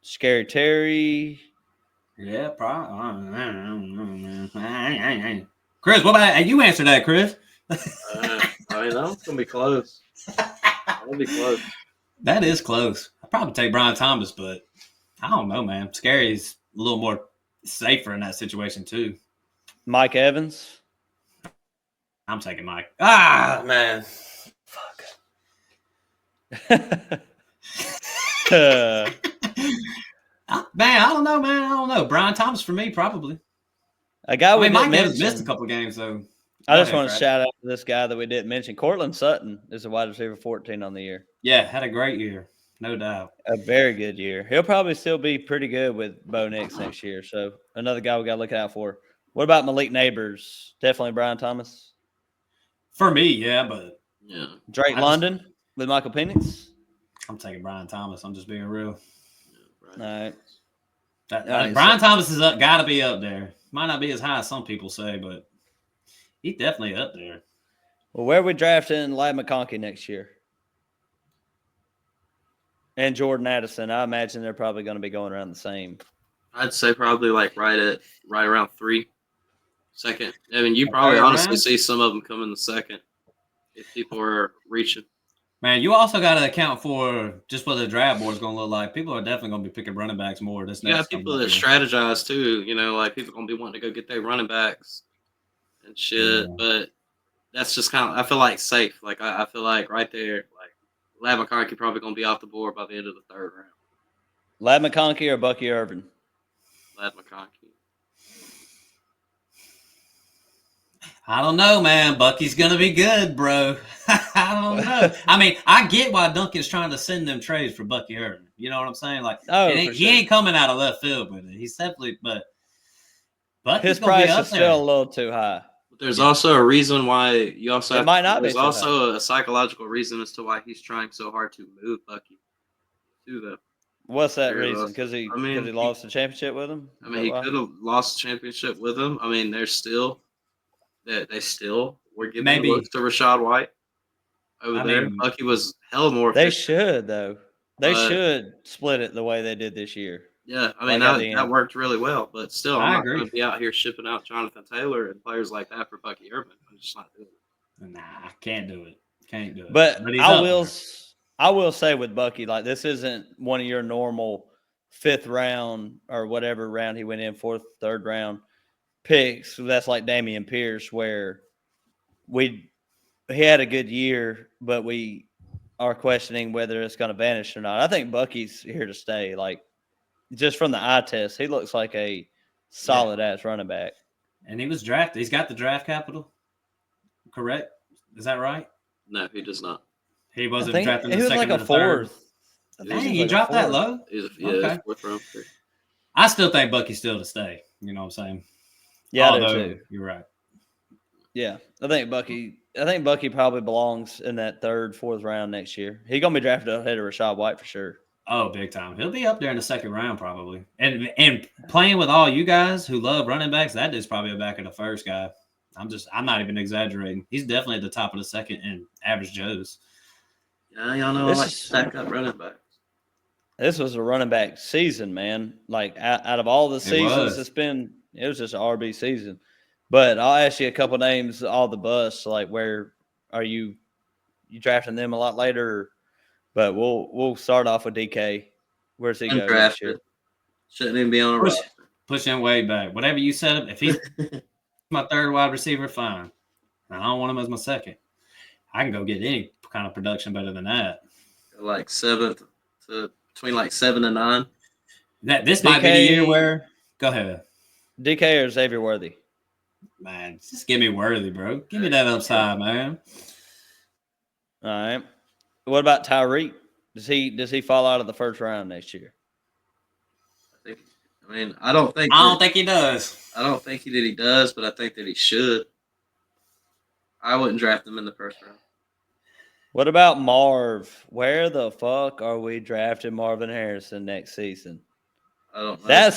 Scary Terry? Yeah, probably. Chris, what about you? Answer that, Chris. I know it's gonna be close. It'll be close. That is close. I'd probably take Brian Thomas, but I don't know, man. Scary's a little more safer in that situation too. Mike Evans. I'm taking Mike. Ah, man. Fuck. Man, I don't know, man. I don't know. Brian Thomas for me, probably. A guy we Mike Evans missed a couple games, so. I just want to shout out to this guy that we didn't mention. Cortland Sutton is a wide receiver 14 on the year. Yeah, had a great year. No doubt. A very good year. He'll probably still be pretty good with Bo Nix next year. So another guy we got to look out for. What about Malik Neighbors? Definitely Brian Thomas? For me, yeah, but. Yeah. Drake London with Michael Penix? I'm taking Brian Thomas. I'm just being real. Yeah, all right. Brian Thomas is got to be up there. Might not be as high as some people say, but he's definitely up there. Well, where are we drafting Lad McConkey next year? And Jordan Addison. I imagine they're probably going to be going around the same. I'd say probably like right around 3. Second. I mean, you probably honestly see some of them come in the second if people are reaching. Man, you also got to account for just what the draft board is going to look like. People are definitely going to be picking running backs more. This next people that strategize too. You know, like people going to be wanting to go get their running backs and shit. Yeah. But that's just kind of, I feel like safe. Like I feel like right there, like McConkey probably going to be off the board by the end of the third round. McConkey or Bucky Irvin? McConkey. I don't know, man. Bucky's going to be good, bro. I don't know. I mean, I get why Duncan's trying to send them trades for Bucky Irvin. You know what I'm saying? Like, he ain't coming out of left field with it. He's definitely, but Bucky's his price is still a little too high. But there's also a reason why you also might not be. There's also a psychological reason as to why he's trying so hard to move Bucky to them. What's that reason? Because he lost the championship with him? I mean, he could have lost the championship with him. I mean, they still were giving looks to Rachaad White over there. Bucky was hell more efficient. They should, though. They should split it the way they did this year. Yeah, I mean, that worked really well. But still, I'm not going to be out here shipping out Jonathan Taylor and players like that for Bucky Irvin. I'm just not doing it. Nah, can't do it. Can't do it. But I will say with Bucky, like, this isn't one of your normal fifth round or whatever round he went in, fourth, third round picks. That's like Dameon Pierce, where he had a good year, but we are questioning whether it's going to vanish or not. I think Bucky's here to stay. Like, just from the eye test, he looks like a solid-ass running back. And he was drafted. He's got the draft capital, correct? Is that right? No, he does not. He wasn't drafted in the second or the third. Dang, he dropped that low? Okay. Fourth round. I still think Bucky's still to stay. You know what I'm saying? Yeah, I do too. You're right. Yeah, I think Bucky probably belongs in that third, fourth round next year. He's gonna be drafted ahead of Rachaad White for sure. Oh, big time. He'll be up there in the second round probably. And playing with all you guys who love running backs, that is probably a back of the first guy. I'm not even exaggerating. He's definitely at the top of the second in average Joes. Yeah, y'all know I like to stack up running backs. This was a running back season, man. Like out of all the seasons it was just an RB season. But I'll ask you a couple names, all the busts. Like, where are you drafting them a lot later? But we'll start off with DK. Where's he go this year? Shouldn't even be on a roster. Push him way back. Whatever you set him, if he's my third wide receiver, fine. I don't want him as my second. I can go get any kind of production better than that. Like between like 7 and 9. This might be the year where. Go ahead. DK or Xavier Worthy? Man, just give me Worthy, bro. Give me that upside, man. All right. What about Tyreek? Does he fall out of the first round next year? I don't think he does. I don't think that he does, but I think that he should. I wouldn't draft him in the first round. What about Marv? Where the fuck are we drafting Marvin Harrison next season? I don't know. That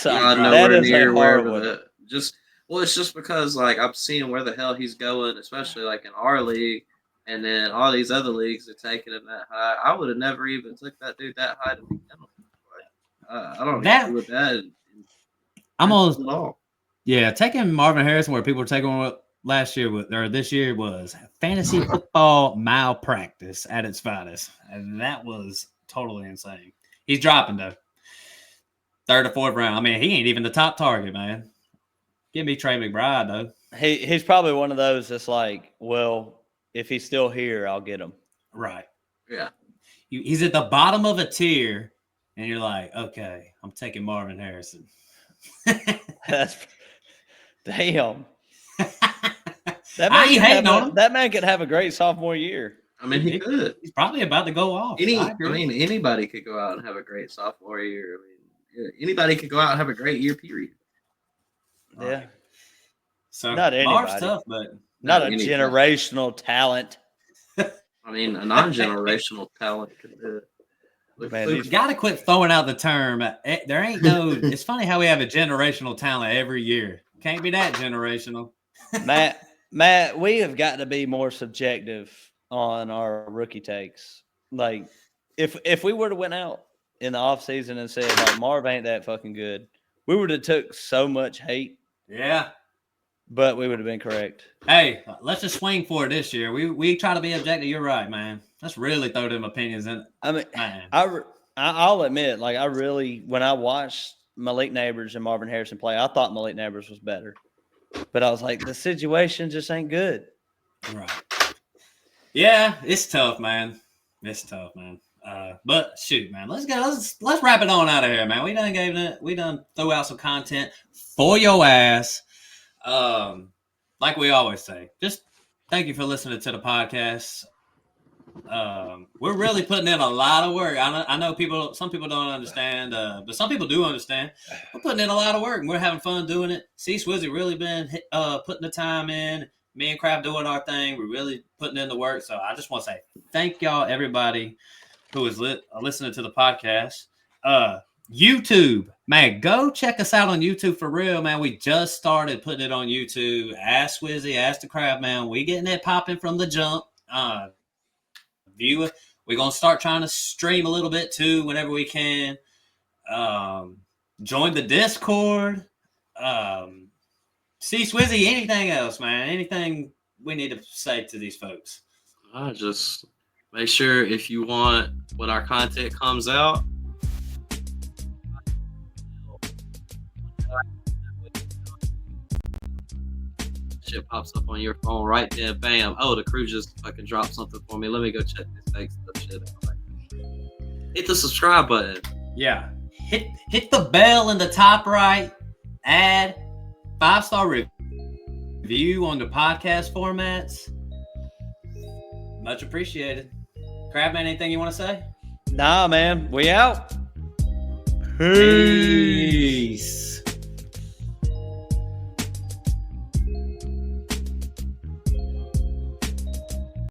is a hard one. It's just because like I'm seeing where the hell he's going, especially like in our league, and then all these other leagues are taking him that high. I would have never even took that dude that high to begin with. I don't agree with that. I'm on. Yeah, taking Marvin Harrison where people were taking him this year was fantasy football malpractice at its finest, and that was totally insane. He's dropping though, third or fourth round. I mean, he ain't even the top target, man. Give me Trey McBride though. He's probably one of those that's like, well, if he's still here, I'll get him. Right. Yeah. He's at the bottom of a tier, and you're like, okay, I'm taking Marvin Harrison. That's damn. That man could have a great sophomore year. I mean, he could. He's probably about to go off. Anybody could go out and have a great sophomore year. Anybody could go out and have a great year, period. Yeah. So not anybody. Marv's tough, but not a generational talent. I mean, a non-generational talent could do it. Man, you got to quit throwing out the term. There ain't no. It's funny how we have a generational talent every year. Can't be that generational. Matt, we have got to be more subjective on our rookie takes. Like, if we were to went out in the offseason and said, like, Marv ain't that fucking good, we would have took so much hate. Yeah. but we would have been correct. Hey, let's just swing for it this year. We try to be objective. You're right, man. Let's really throw them opinions in. I mean, man. I'll admit, like, when I watched Malik Neighbors and Marvin Harrison play, I thought Malik Neighbors was better. But I was like, the situation just ain't good. Right. Yeah, it's tough, man. It's tough, man. But shoot, man, let's wrap it on out of here, man. We done throw out some content for your ass. Like we always say, just thank you for listening to the podcast. We're really putting in a lot of work. I know some people don't understand, but some people do understand. We're putting in a lot of work, and we're having fun doing it. See, Swizzy really been putting the time in. Me and Crab doing our thing. We're really putting in the work. So I just want to say thank y'all, everybody who is listening to the podcast. YouTube, man, go check us out on YouTube for real, man. We just started putting it on YouTube. Ask Swizzy, ask the Crab, man. We getting it popping from the jump. View it. We're gonna start trying to stream a little bit too whenever we can. Join the Discord. See, Swizzy, anything else, man? Anything we need to say to these folks? Just make sure if you want when our content comes out, shit pops up on your phone right there, bam. Oh, the crew just fucking dropped something for me. Let me go check this fake stuff shit out. Hit the subscribe button. Yeah. Hit the bell in the top right. Add 5-star review on the podcast formats. Much appreciated. Crabman, anything you want to say? Nah, man. We out. Peace.